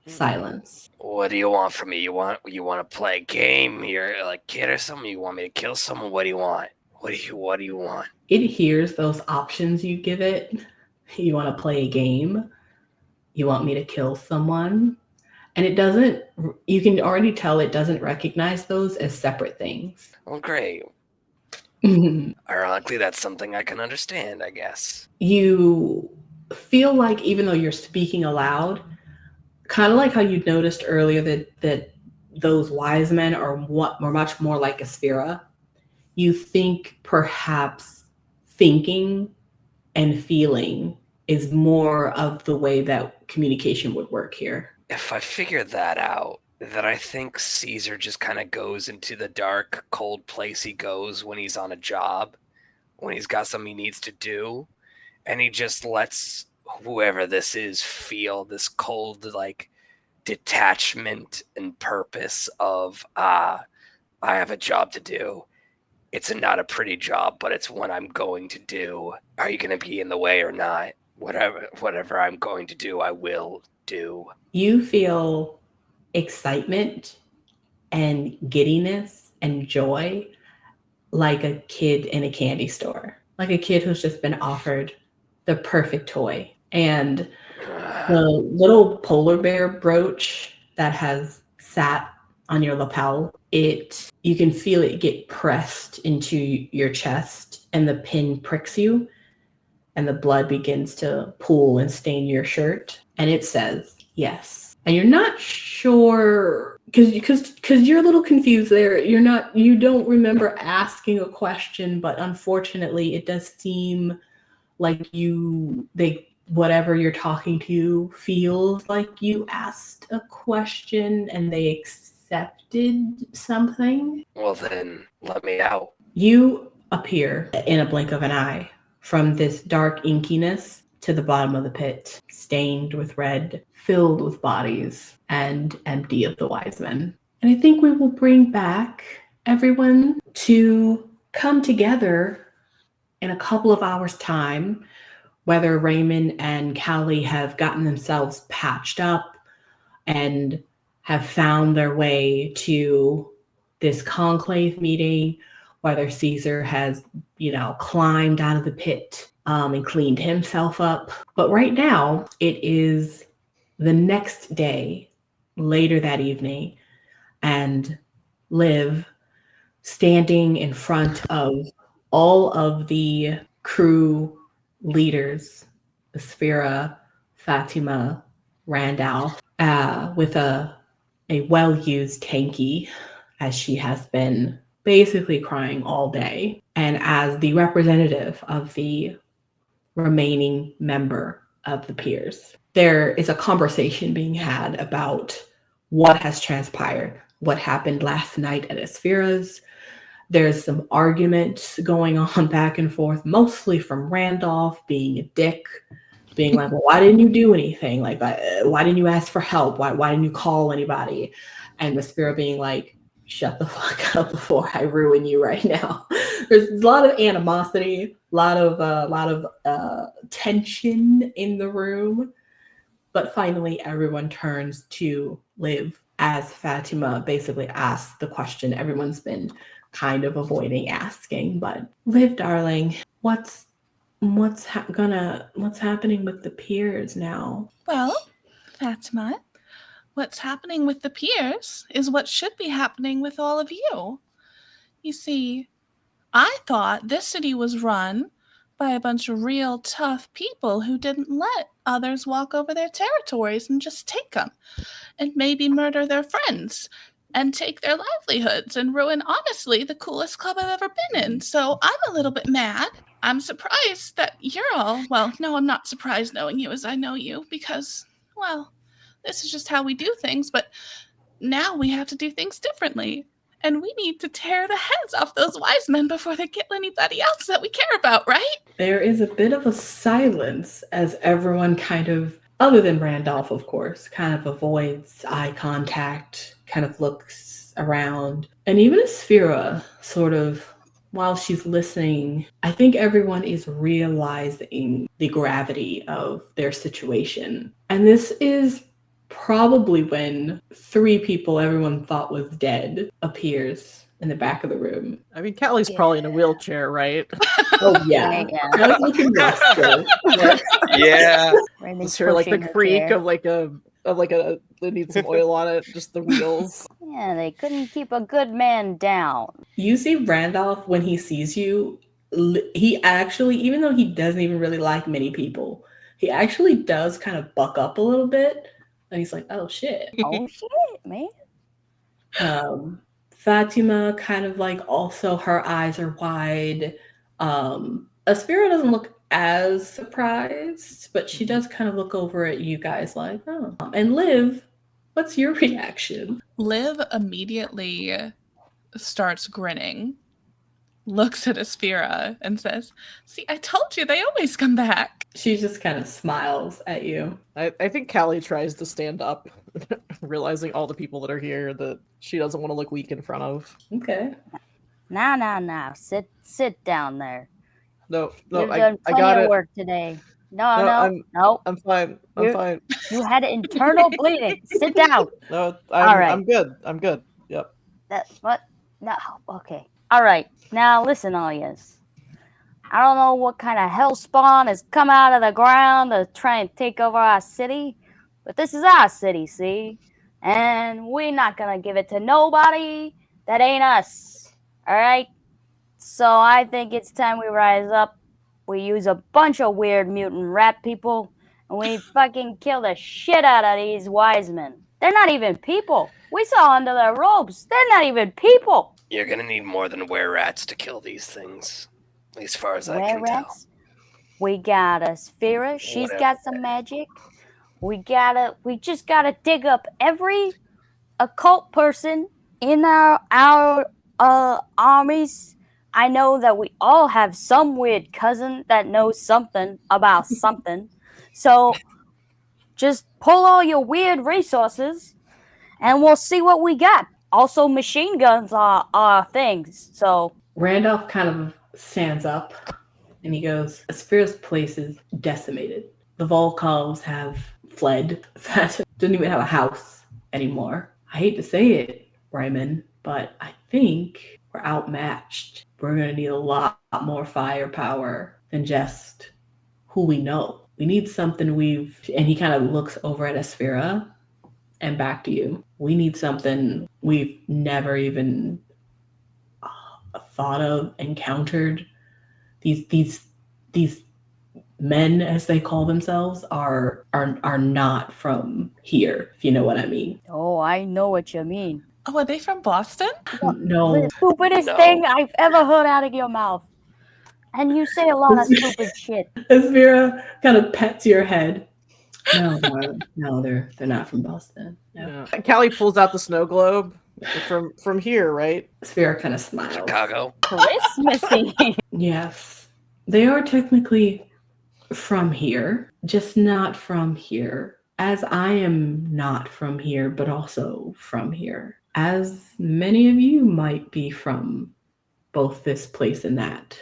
silence. What do you want from me? You want to play a game? You're like kid or something? You want me to kill someone? What do you want? What do you want? It hears those options you give it. You want to play a game? You want me to kill someone? And it doesn't, you can already tell it doesn't recognize those as separate things. Oh, great. Ironically, that's something I can understand, I guess. You feel like, even though you're speaking aloud, kind of like how you noticed earlier that those wise men are much more like a Sphera. You think perhaps thinking and feeling is more of the way that communication would work here. If I figure that out, then I think Cesar just kind of goes into the dark, cold place he goes when he's on a job, when he's got something he needs to do, and he just lets whoever this is feel this cold, like, detachment and purpose of, I have a job to do. It's not a pretty job, but it's one I'm going to do. Are you going to be in the way or not? Whatever I'm going to do, I will do. You feel excitement and giddiness and joy like a kid in a candy store, like a kid who's just been offered the perfect toy. And the little polar bear brooch that has sat on your lapel, you can feel it get pressed into your chest, and the pin pricks you, and the blood begins to pool and stain your shirt, and it says yes. And you're not sure, because you're a little confused there. You don't remember asking a question, but unfortunately it does seem like whatever you're talking to feels like you asked a question and they accepted something. Well, then let me out. You appear in a blink of an eye from this dark inkiness to the bottom of the pit, stained with red, filled with bodies, and empty of the wise men. And I think we will bring back everyone to come together in a couple of hours' time, whether Raymond and Kallie have gotten themselves patched up and have found their way to this conclave meeting, whether Cesar has, climbed out of the pit and cleaned himself up. But right now, it is the next day, later that evening, and Liv, standing in front of all of the crew leaders, Sphera, Fatima, Randall, with a well-used tanky, as she has been basically crying all day. And as the representative of the remaining member of the Piers, there is a conversation being had about what has transpired, what happened last night at Sphera's. There's some arguments going on back and forth, mostly from Randolph being a dick, being like, well, why didn't you do anything? Like, why didn't you ask for help? Why didn't you call anybody? And Sphera being like, shut the fuck up before I ruin you right now. There's a lot of animosity, a lot of tension in the room. But finally, everyone turns to Liv as Fatima basically asks the question everyone's been kind of avoiding asking. But Liv, darling, what's happening with the Piers now? Well, Fatima, what's happening with the Piers is what should be happening with all of you. You see, I thought this city was run by a bunch of real tough people who didn't let others walk over their territories and just take them, and maybe murder their friends and take their livelihoods and ruin, honestly, the coolest club I've ever been in. So I'm a little bit mad. I'm surprised that you're all, well, no, I'm not surprised knowing you as I know you, because, well, this is just how we do things, but now we have to do things differently. And we need to tear the heads off those wise men before they kill anybody else that we care about, right? There is a bit of a silence as everyone kind of, other than Randolph, of course, kind of avoids eye contact, kind of looks around. And even Asphira, sort of, while she's listening, I think everyone is realizing the gravity of their situation. And this is probably when 3 people everyone thought was dead appears in the back of the room. I mean, Callie's probably in a wheelchair, right? Oh yeah, I was looking rested. Yeah. Just hear like the creak of like a they need some oil on it, just the wheels. Yeah, they couldn't keep a good man down. You see Randolph, when he sees you, he actually, even though he doesn't even really like many people, he actually does kind of buck up a little bit. And he's like, oh shit. Oh shit, man. Fatima kind of like, also her eyes are wide. Asphira doesn't look as surprised, but she does kind of look over at you guys like, oh. And Liv, what's your reaction? Liv immediately starts grinning, looks at Asphira, and says, see, I told you they always come back. She just kind of smiles at you. I think Kallie tries to stand up, realizing all the people that are here that she doesn't want to look weak in front of. Okay. Now. Sit down there. No, You've I done plenty got of it. work today. No. I'm fine. Fine. You had internal bleeding. Sit down. No, All right. I'm good. I'm good. Yep. That's what? No. Okay. All right. Now listen, all yous. I don't know what kind of hellspawn has come out of the ground to try and take over our city, but this is our city, see? And we're not gonna give it to nobody that ain't us. All right? So I think it's time we rise up. We use a bunch of weird mutant rat people, and we fucking kill the shit out of these wise men. They're not even people. We saw under their robes. They're not even people. You're gonna need more than were-rats to kill these things. At least as far as I can tell. We got Asphira. She's got some magic. We just gotta dig up every occult person in our armies. I know that we all have some weird cousin that knows something about something. So just pull all your weird resources and we'll see what we got. Also, machine guns are things. So Randolph kind of stands up and he goes, Asphira's place is decimated. The Volkovs have fled. That doesn't even have a house anymore. I hate to say it, Raymond, but I think we're outmatched. We're going to need a lot more firepower than just who we know. We need something and he kind of looks over at Asphira and back to you. We need something we've never even thought of, encountered. These men, as they call themselves, are not from here, if you know what I mean. Oh, I know what you mean. Oh, are they from Boston? No. The stupidest thing I've ever heard out of your mouth. And you say a lot of stupid shit. Asphira kind of pets your head. No, darling. No, they're not from Boston. No. Yeah. Kallie pulls out the snow globe from here, right? Asphira kind of smiles. Chicago. Christmassy. Yes. They are technically from here, just not from here. As I am not from here, but also from here. As many of you might be from both this place and that.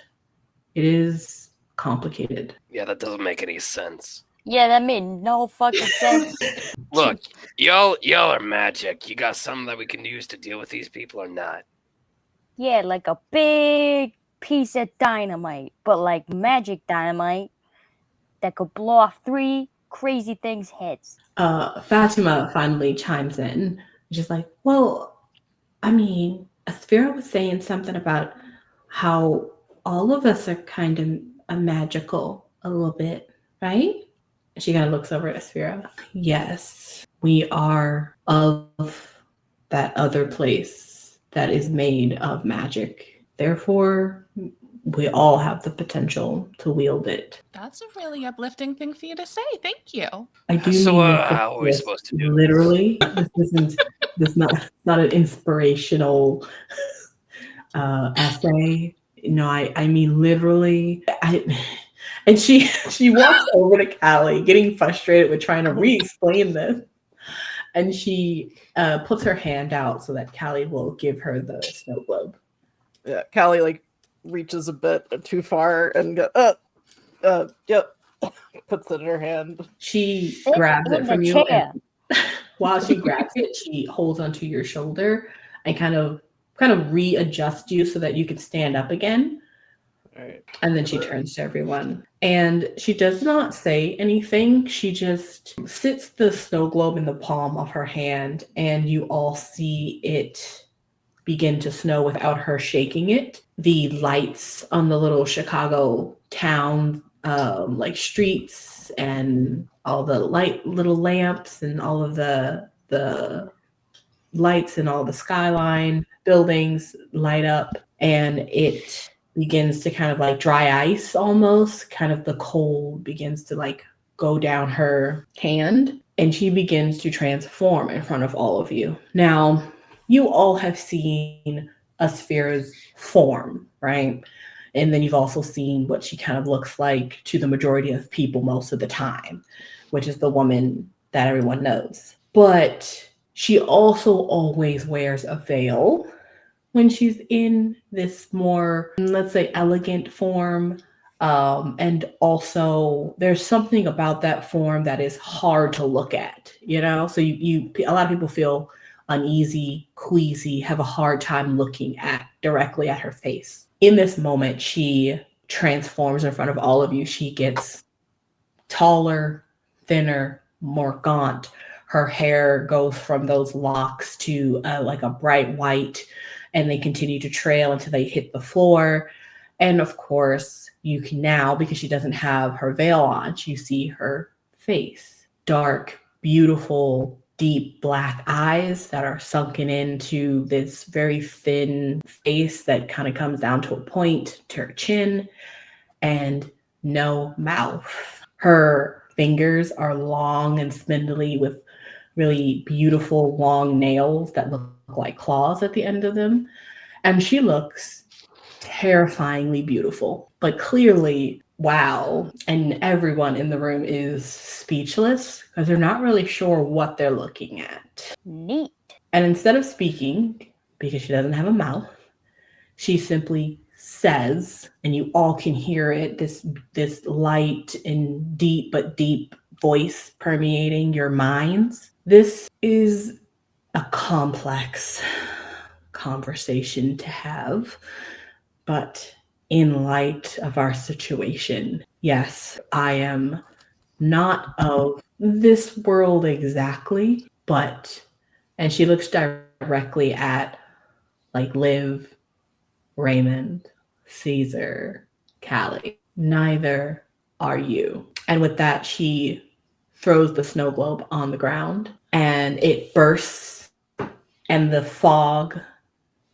It is complicated. Yeah, that doesn't make any sense. Yeah, that made no fucking sense. Look, y'all are magic. You got something that we can use to deal with these people or not? Yeah, like a big piece of dynamite, but like magic dynamite that could blow off 3 crazy things' heads. Fatima finally chimes in, just like, well, I mean, Asphira was saying something about how all of us are kind of magical a little bit, right? She kind of looks over at Asphira. Yes, we are of that other place that is made of magic. Therefore, we all have the potential to wield it. That's a really uplifting thing for you to say. Thank you. I do So, mean this, how are we yes, supposed to do? literally. This is not an inspirational essay. No, I mean literally. And she walks over to Kallie, getting frustrated with trying to re-explain this, and she puts her hand out so that Kallie will give her the snow globe. Yeah, Kallie like reaches a bit too far and yep, puts it in her hand. She Sit grabs in it from the you, chair. and while she grabs it, she holds onto your shoulder and kind of readjusts you so that you could stand up again. Right. And then she turns to everyone. And she does not say anything. She just sits the snow globe in the palm of her hand, and you all see it begin to snow without her shaking it. The lights on the little Chicago town, like streets, and all the little lamps, and all of the lights and all the skyline buildings light up, and it begins to kind of like dry ice almost. Kind of the cold begins to like go down her hand, and she begins to transform in front of all of you. Now, you all have seen Asphira's form, right? And then you've also seen what she kind of looks like to the majority of people most of the time, which is the woman that everyone knows. But she also always wears a veil when she's in this more, let's say, elegant form. And also, there's something about that form that is hard to look at, you know? So a lot of people feel uneasy, queasy, have a hard time looking directly at her face. In this moment, she transforms in front of all of you. She gets taller, thinner, more gaunt. Her hair goes from those locks to like a bright white, and they continue to trail until they hit the floor. And of course, you can now, because she doesn't have her veil on, you see her face. Dark, beautiful, deep black eyes that are sunken into this very thin face that kind of comes down to a point to her chin, and no mouth. Her fingers are long and spindly with really beautiful long nails that look like claws at the end of them. And she looks terrifyingly beautiful, but clearly, wow. And everyone in the room is speechless because they're not really sure what they're looking at. Neat. And instead of speaking, because she doesn't have a mouth, she simply says, and you all can hear it, this light and deep voice permeating your minds. This is a complex conversation to have, but in light of our situation, yes, I am not of this world exactly, but, and she looks directly at like Liv, Raymond, Cesar, Kallie. Neither are you. And with that, she throws the snow globe on the ground, and it bursts, and the fog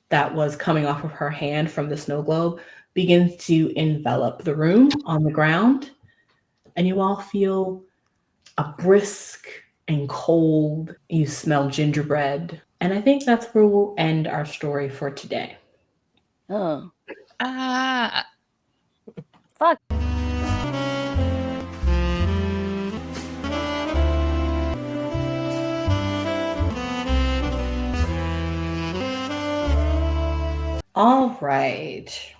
that was coming off of her hand from the snow globe begins to envelop the room on the ground, and you all feel a brisk and cold. You smell gingerbread, and I think that's where we'll end our story for today. Oh, Ah, fuck. All right.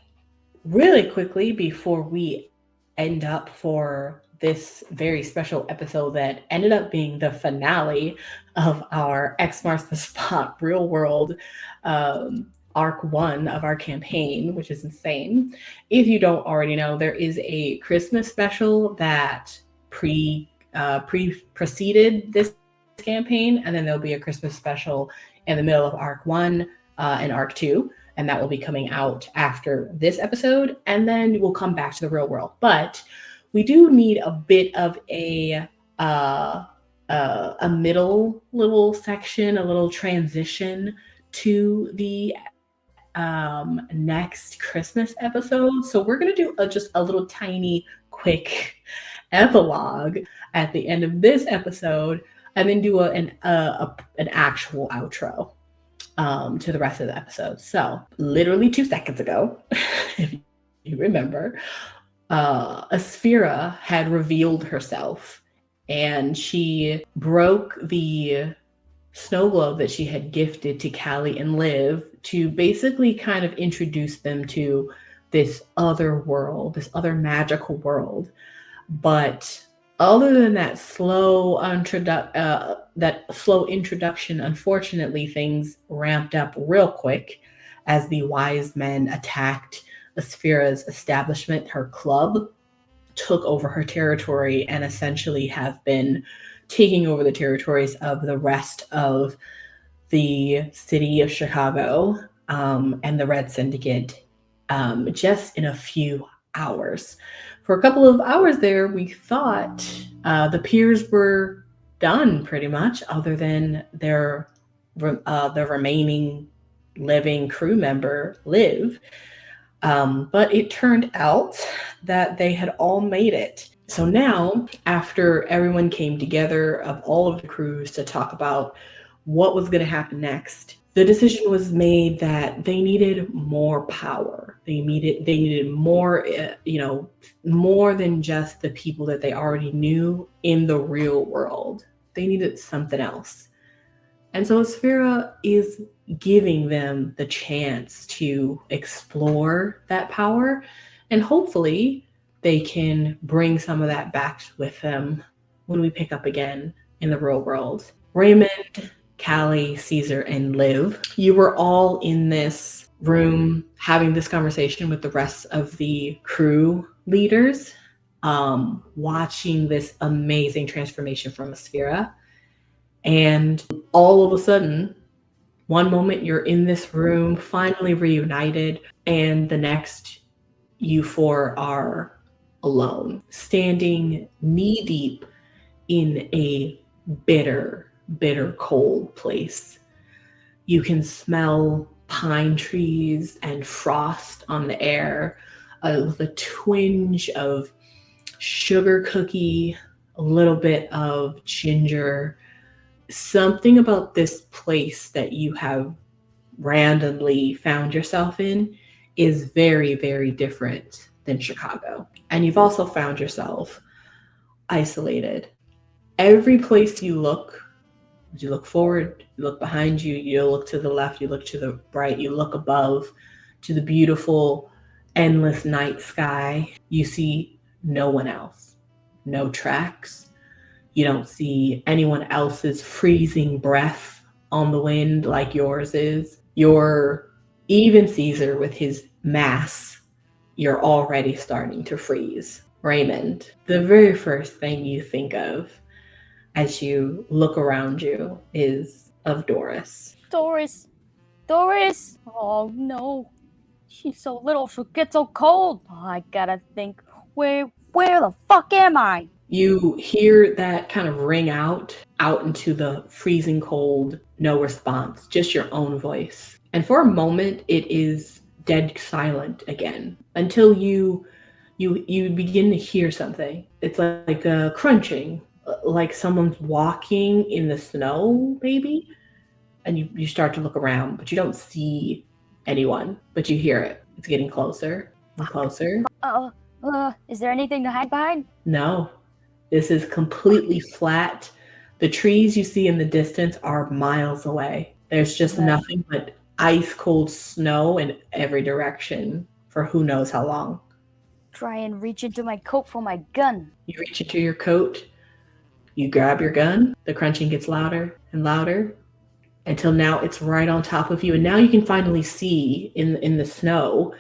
Really quickly, before we end up for this very special episode that ended up being the finale of our X Marks the Spot real world arc 1 of our campaign, which is insane. If you don't already know, there is a Christmas special that preceded this campaign, and then there'll be a Christmas special in the middle of arc 1 and arc 2. and that will be coming out after this episode, and then we'll come back to the real world. But we do need a bit of a middle little section, a little transition to the next Christmas episode. So we're gonna do just a little tiny quick epilogue at the end of this episode, and then do an actual outro to the rest of the episode. So literally 2 seconds ago, if you remember, Asphira had revealed herself, and she broke the snow globe that she had gifted to Kallie and Liv to basically kind of introduce them to this other world, this other magical world. But other than that slow introduction, unfortunately, things ramped up real quick as the wise men attacked Asphira's establishment, her club, took over her territory, and essentially have been taking over the territories of the rest of the city of Chicago and the Red Syndicate just in a few hours. For a couple of hours there, we thought the Piers were done pretty much, other than their the remaining living crew member, Liv. But it turned out that they had all made it. So now, after everyone came together of all of the crews to talk about what was going to happen next, the decision was made that they needed more power. They needed more, more than just the people that they already knew in the real world. They needed something else. And so Asphira is giving them the chance to explore that power, and hopefully they can bring some of that back with them when we pick up again in the real world. Raymond, Kallie, Cesar, and Liv, you were all in this room having this conversation with the rest of the crew leaders, watching this amazing transformation from Asphira. And all of a sudden, one moment you're in this room, finally reunited, and the next you four are alone, standing knee deep in a bitter, bitter cold place. You can smell pine trees and frost on the air, with a twinge of sugar cookie, a little bit of ginger. Something about this place that you have randomly found yourself in is very, very different than Chicago. And you've also found yourself isolated. Every place you look forward, you look behind you, you look to the left, you look to the right, you look above to the beautiful, endless night sky. You see no one else, no tracks. You don't see anyone else's freezing breath on the wind like yours is. Even Cesar with his mass, you're already starting to freeze. Raymond, the very first thing you think of as you look around you is of Doris. Doris! Oh no. She's so little, she'll get so cold. Oh, I gotta think, where the fuck am I? You hear that kind of ring out into the freezing cold, no response, just your own voice. And for a moment, it is dead silent again until you begin to hear something. It's like a crunching, like someone's walking in the snow, maybe. And you start to look around, but you don't see anyone, but you hear it. It's getting closer and closer. Is there anything to hide behind? No. This is completely flat. The trees you see in the distance are miles away. There's just nothing but ice cold snow in every direction for who knows how long. Try and reach into my coat for my gun. You reach into your coat, you grab your gun, the crunching gets louder and louder until now it's right on top of you. And now you can finally see in the snow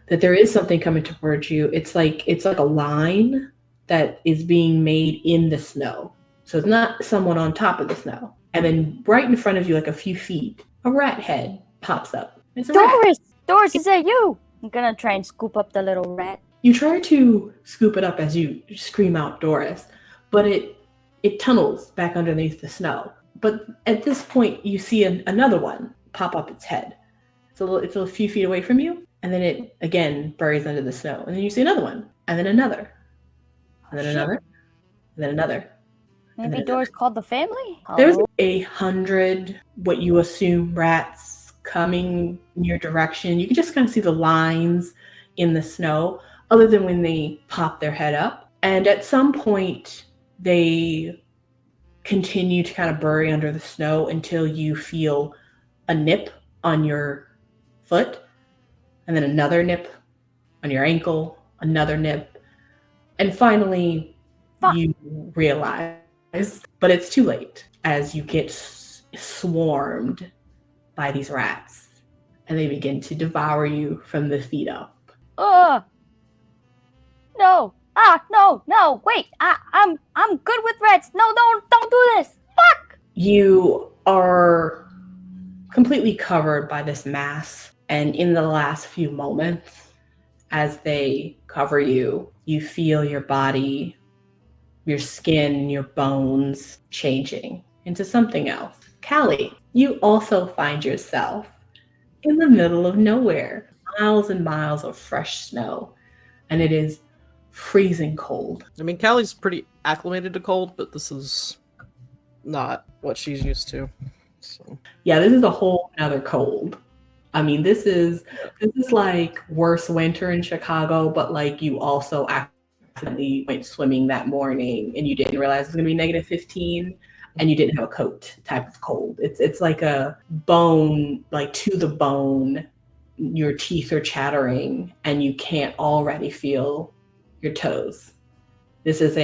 that there is something coming towards you. It's like a line that is being made in the snow. So it's not someone on top of the snow. And then right in front of you, like a few feet, a rat head pops up. It's a Doris! rat. Doris, is that you? I'm gonna try and scoop up the little rat. You try to scoop it up as you scream out Doris, but it tunnels back underneath the snow. But at this point, you see another one pop up its head. It's a few feet away from you, and then it again buries under the snow. And then you see another one, and then another, and then another, and then another. Maybe Doris called the family? There's Hello? 100, what you assume, rats coming in your direction. You can just kind of see the lines in the snow, other than when they pop their head up. And at some point, they continue to kind of bury under the snow until you feel a nip on your foot, and then another nip on your ankle, another nip, and finally you realize, but it's too late, as you get swarmed by these rats, and they begin to devour you from the feet up. No. No, wait. I'm good with rats. No, don't do this. Fuck! You are completely covered by this mass, and in the last few moments, as they cover you, you feel your body, your skin, your bones changing into something else. Kallie, you also find yourself in the middle of nowhere, miles and miles of fresh snow, and it is freezing cold. I mean, Callie's pretty acclimated to cold, but this is not what she's used to. So yeah, this is a whole other cold. I mean, this is like worse winter in Chicago, but like you also accidentally went swimming that morning and you didn't realize it was gonna be -15 and you didn't have a coat type of cold. It's like a bone, like to the bone, your teeth are chattering and you can't already feel your toes. This is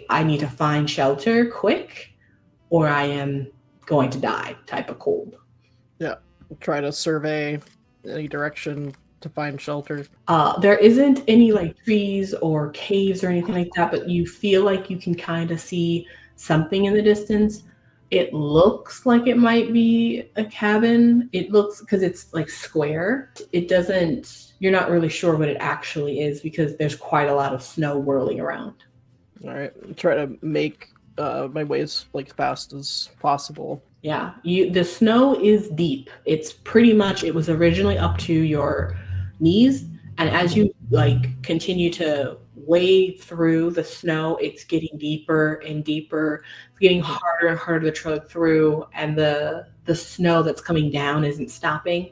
I need to find shelter quick or I am going to die type of cold. yeah, try to survey any direction to find shelter. There isn't any like trees or caves or anything like that, but you feel like you can kind of see something in the distance. It looks like it might be a cabin. It looks, because it's like square. It doesn't, you're not really sure what it actually is because there's quite a lot of snow whirling around. All right, try to make my ways like fast as possible. Yeah, the snow is deep. It's pretty much, it was originally up to your knees, and as you like continue to wade through the snow, it's getting deeper and deeper. It's getting harder and harder to trudge through, and the snow that's coming down isn't stopping.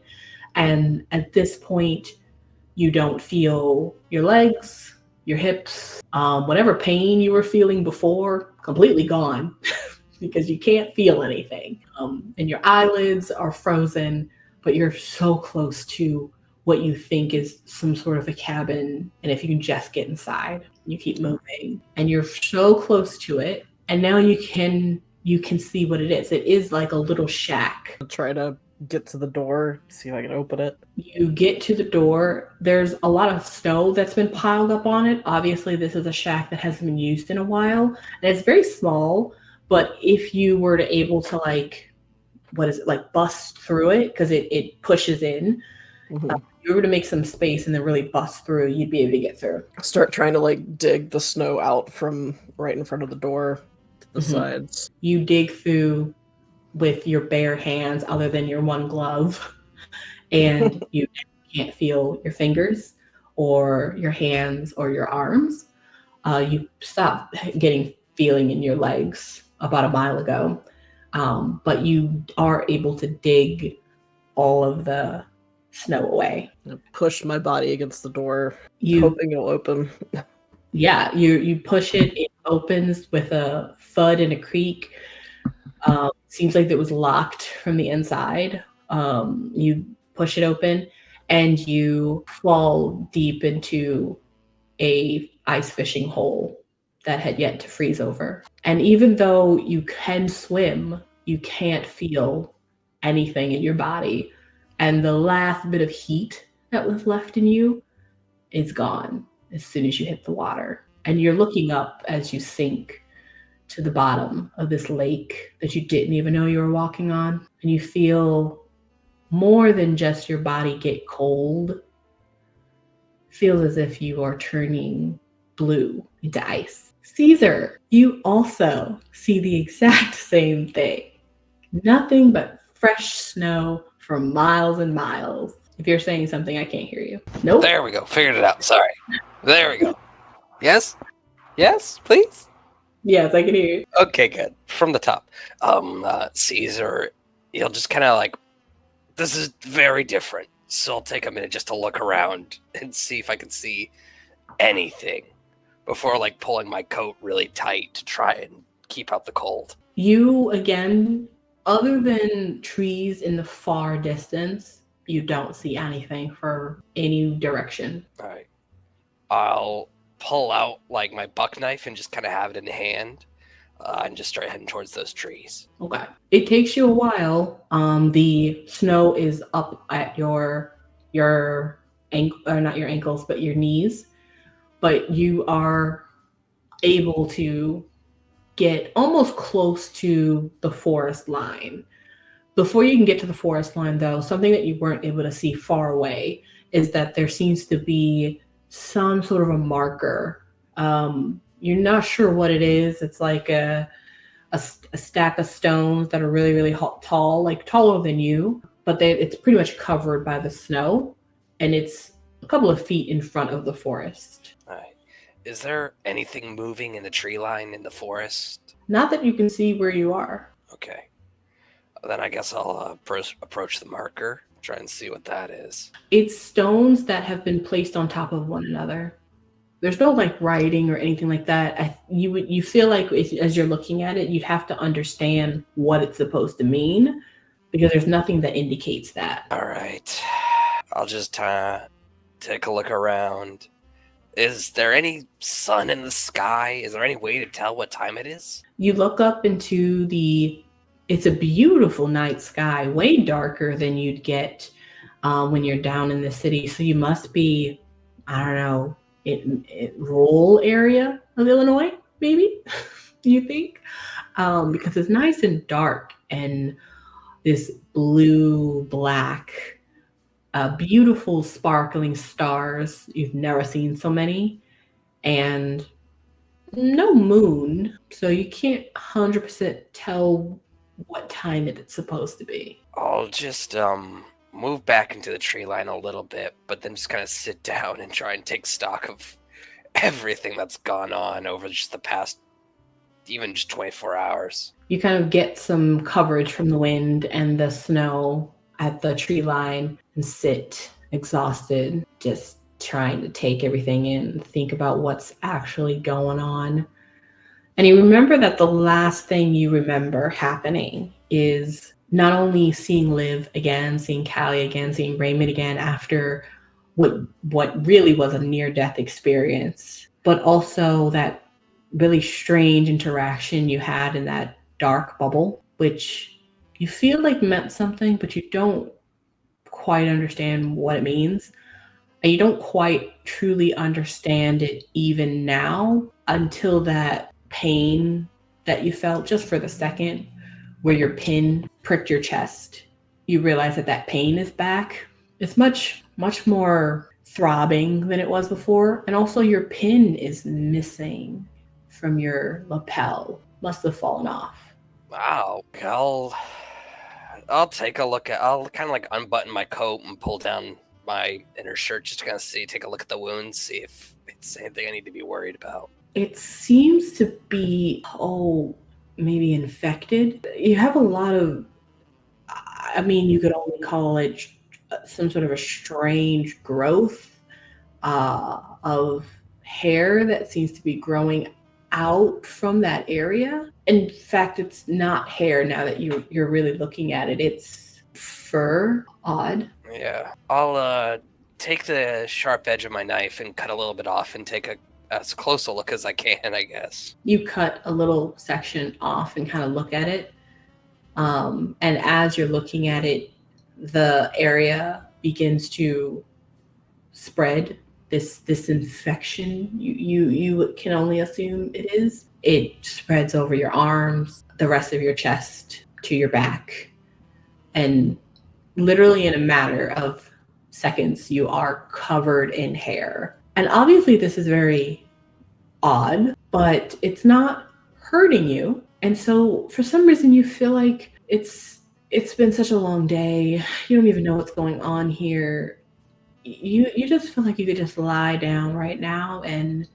And at this point, you don't feel your legs, your hips, whatever pain you were feeling before, completely gone. Because you can't feel anything. And your eyelids are frozen, but you're so close to what you think is some sort of a cabin. And if you can just get inside, you keep moving. And you're so close to it. And now you can see what it is. It is like a little shack. I'll try to get to the door, see if I can open it. You get to the door. There's a lot of snow that's been piled up on it. Obviously, this is a shack that hasn't been used in a while. And it's very small. But if you were to able to bust through it, because it pushes in, if you were to make some space and then really bust through, you'd be able to get through. Start trying to dig the snow out from right in front of the door to the sides. You dig through with your bare hands, other than your one glove, and you can't feel your fingers or your hands or your arms. You stop getting feeling in your legs about a mile ago, but you are able to dig all of the snow away. I push my body against the door, hoping it'll open. Yeah, you push it, it opens with a thud and a creak. Seems like it was locked from the inside. You push it open and you fall deep into a ice fishing hole that had yet to freeze over. And even though you can swim, you can't feel anything in your body. And the last bit of heat that was left in you is gone as soon as you hit the water. And you're looking up as you sink to the bottom of this lake that you didn't even know you were walking on. And you feel more than just your body get cold, feels as if you are turning blue into ice. Cesar, you also see the exact same thing. Nothing but fresh snow for miles and miles. If you're saying something, I can't hear you. Nope. There we go. Figured it out. Sorry. There we go. Yes? Yes, please? Yes, I can hear you. Okay, good. From the top. Cesar, you'll just kind of like, this is very different. So I'll take a minute just to look around and see if I can see anything before like pulling my coat really tight to try and keep out the cold. You, again, other than trees in the far distance, you don't see anything for any direction. All right. I'll pull out like my buck knife and just kind of have it in hand and just start heading towards those trees. Okay. It takes you a while. The snow is up at your ankle, or not your ankles, but your knees. But you are able to get almost close to the forest line. Before you can get to the forest line, though, something that you weren't able to see far away is that there seems to be some sort of a marker. You're not sure what it is. It's like a stack of stones that are really, really tall, like taller than you, but it's pretty much covered by the snow, and it's a couple of feet in front of the forest. All right. Is there anything moving in the tree line in the forest? Not that you can see where you are. Okay. Then I guess I'll approach the marker, try and see what that is. It's stones that have been placed on top of one another. There's no like writing or anything like that. You feel like as you're looking at it, you'd have to understand what it's supposed to mean, because there's nothing that indicates that. All right. I'll just take a look around. Is there any sun in the sky? Is there any way to tell what time it is? You look up into it's a beautiful night sky, way darker than you'd get when you're down in the city. So you must be, I don't know, in rural area of Illinois, maybe, you think? Because it's nice and dark, and this blue, black, beautiful sparkling stars. You've never seen so many, and no moon, so you can't 100% tell what time it's supposed to be. I'll just move back into the tree line a little bit, but then just kind of sit down and try and take stock of everything that's gone on over just the past even just 24 hours. You kind of get some coverage from the wind and the snow at the tree line and sit exhausted, just trying to take everything in and think about what's actually going on. And you remember that the last thing you remember happening is not only seeing Liv again, seeing Kallie again, seeing Raymond again after what really was a near-death experience, but also that really strange interaction you had in that dark bubble, which you feel like meant something, but you don't quite understand what it means. And you don't quite truly understand it even now until that pain that you felt just for the second where your pin pricked your chest. You realize that pain is back. It's much, much more throbbing than it was before. And also your pin is missing from your lapel. Must have fallen off. Wow. I'll take a look I'll kind of like unbutton my coat and pull down my inner shirt just to kind of take a look at the wounds, see if it's anything I need to be worried about. It seems to be, maybe infected. You have a lot of, you could only call it some sort of a strange growth of hair that seems to be growing out from that area. In fact, it's not hair now that you're really looking at it. It's fur. Odd. Yeah. I'll take the sharp edge of my knife and cut a little bit off and take as close a look as I can, I guess. You cut a little section off and kind of look at it. And as you're looking at it, the area begins to spread. This infection, you can only assume it is. It spreads over your arms, the rest of your chest, to your back. And literally in a matter of seconds, you are covered in hair. And obviously this is very odd, but it's not hurting you. And so for some reason you feel like it's been such a long day. You don't even know what's going on here. You just feel like you could just lie down right now and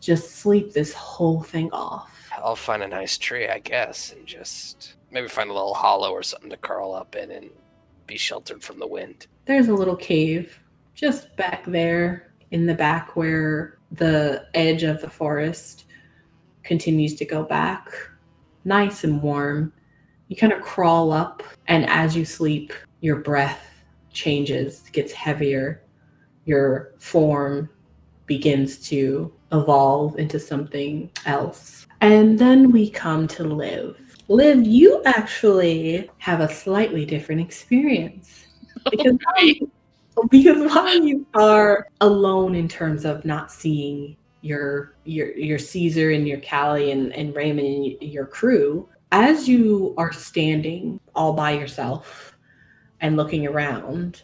just sleep this whole thing off. I'll find a nice tree, I guess, and just maybe find a little hollow or something to curl up in and be sheltered from the wind. There's a little cave just back there in the back where the edge of the forest continues to go back. Nice and warm. You kind of crawl up, and as you sleep, your breath changes, gets heavier. Your form begins to evolve into something else. And then we come to Liv. Liv, you actually have a slightly different experience. Because while you are alone in terms of not seeing your Cesar and your Kallie and Raymond and your crew, as you are standing all by yourself and looking around,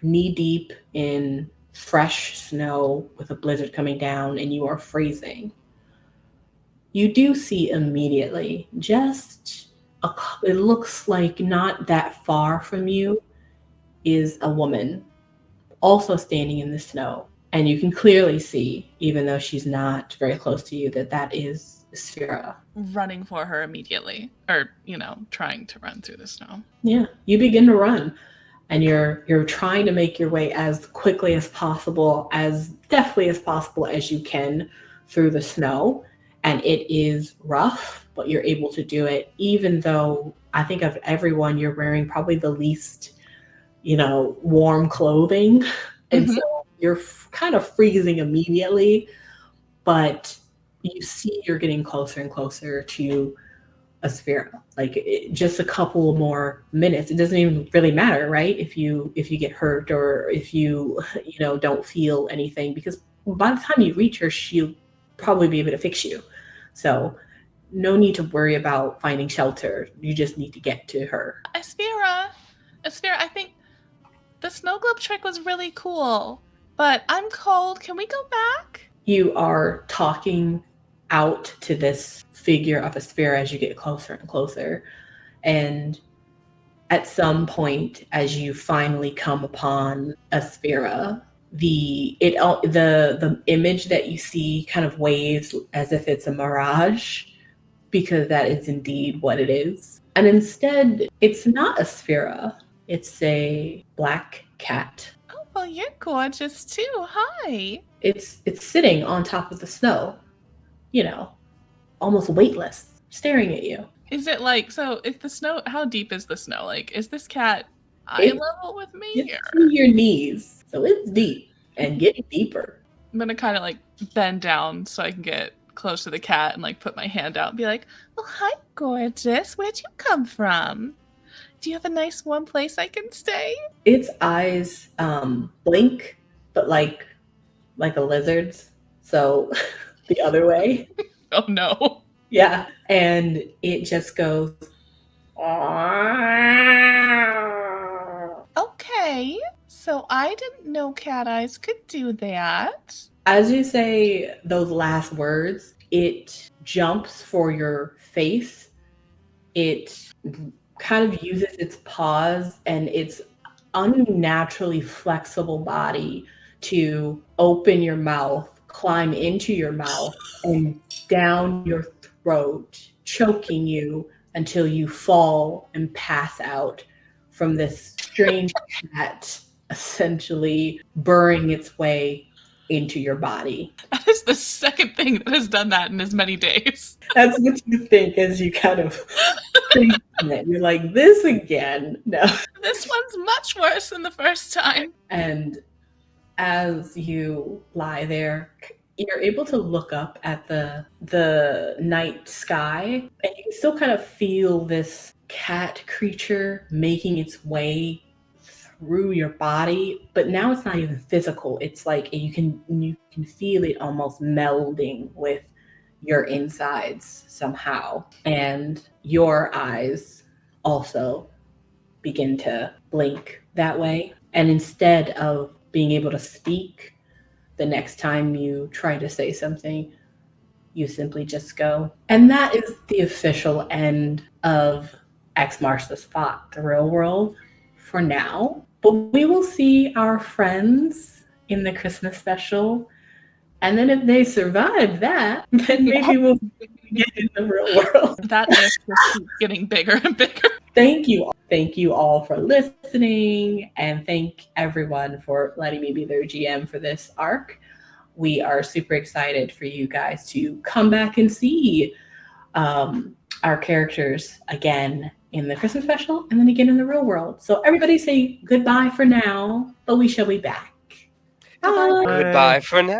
knee deep in fresh snow with a blizzard coming down and you are freezing, you do see immediately it looks like not that far from you is a woman also standing in the snow. And you can clearly see, even though she's not very close to you, that is Sphera. Running for her immediately, or trying to run through the snow. Yeah, you begin to run, and you're trying to make your way as quickly as possible, as deftly as possible as you can through the snow. And it is rough, but you're able to do it, even though I think of everyone, you're wearing probably the least warm clothing. And so you're kind of freezing immediately, but you see you're getting closer and closer to a Sphera. Like just a couple more minutes. It doesn't even really matter, right? If you get hurt or if you don't feel anything, because by the time you reach her, she'll probably be able to fix you. So no need to worry about finding shelter. You just need to get to her. Sphera, I think the snow globe trick was really cool, but I'm cold. Can we go back? You are talking out to this figure of a Sphera as you get closer and closer. And at some point, as you finally come upon a Sphera, the image that you see kind of waves as if it's a mirage, because that is indeed what it is. And instead, it's not a Sphera. It's a black cat. Oh, well, you're gorgeous too. Hi. It's sitting on top of the snow, almost weightless, staring at you. Is it if the snow, how deep is the snow? Like, is this cat eye level with me? It's to your knees, so it's deep and getting deeper. I'm gonna kind of bend down so I can get close to the cat and put my hand out and be like, "Oh, hi, gorgeous. Where'd you come from? Do you have a nice warm place I can stay?" Its eyes blink, but like a lizard's, so the other way. Oh no. Yeah, and it just goes. Okay, so I didn't know cat eyes could do that. As you say those last words, it jumps for your face. It kind of uses its paws and its unnaturally flexible body to open your mouth, climb into your mouth, and down your throat, choking you until you fall and pass out from this strange cat essentially burrowing its way into your body. That is the second thing that has done that in as many days. That's what you think as you kind of think it. You're like, this again? No. This one's much worse than the first time. And as you lie there, you're able to look up at the night sky, and you can still kind of feel this cat creature making its way through your body, but now it's not even physical. It's like you can feel it almost melding with your insides somehow, and your eyes also begin to blink that way. And instead of being able to speak the next time you try to say something, you simply just go. And that is the official end of X Marks the Spot, the real world, for now. But we will see our friends in the Christmas special. And then if they survive that, then maybe we'll get in the real world. That if just keeps getting bigger and bigger. Thank you. Thank you all for listening. And thank everyone for letting me be their GM for this arc. We are super excited for you guys to come back and see our characters again in the Christmas special and then again in the real world. So everybody say goodbye for now, but we shall be back. Bye. Goodbye for now.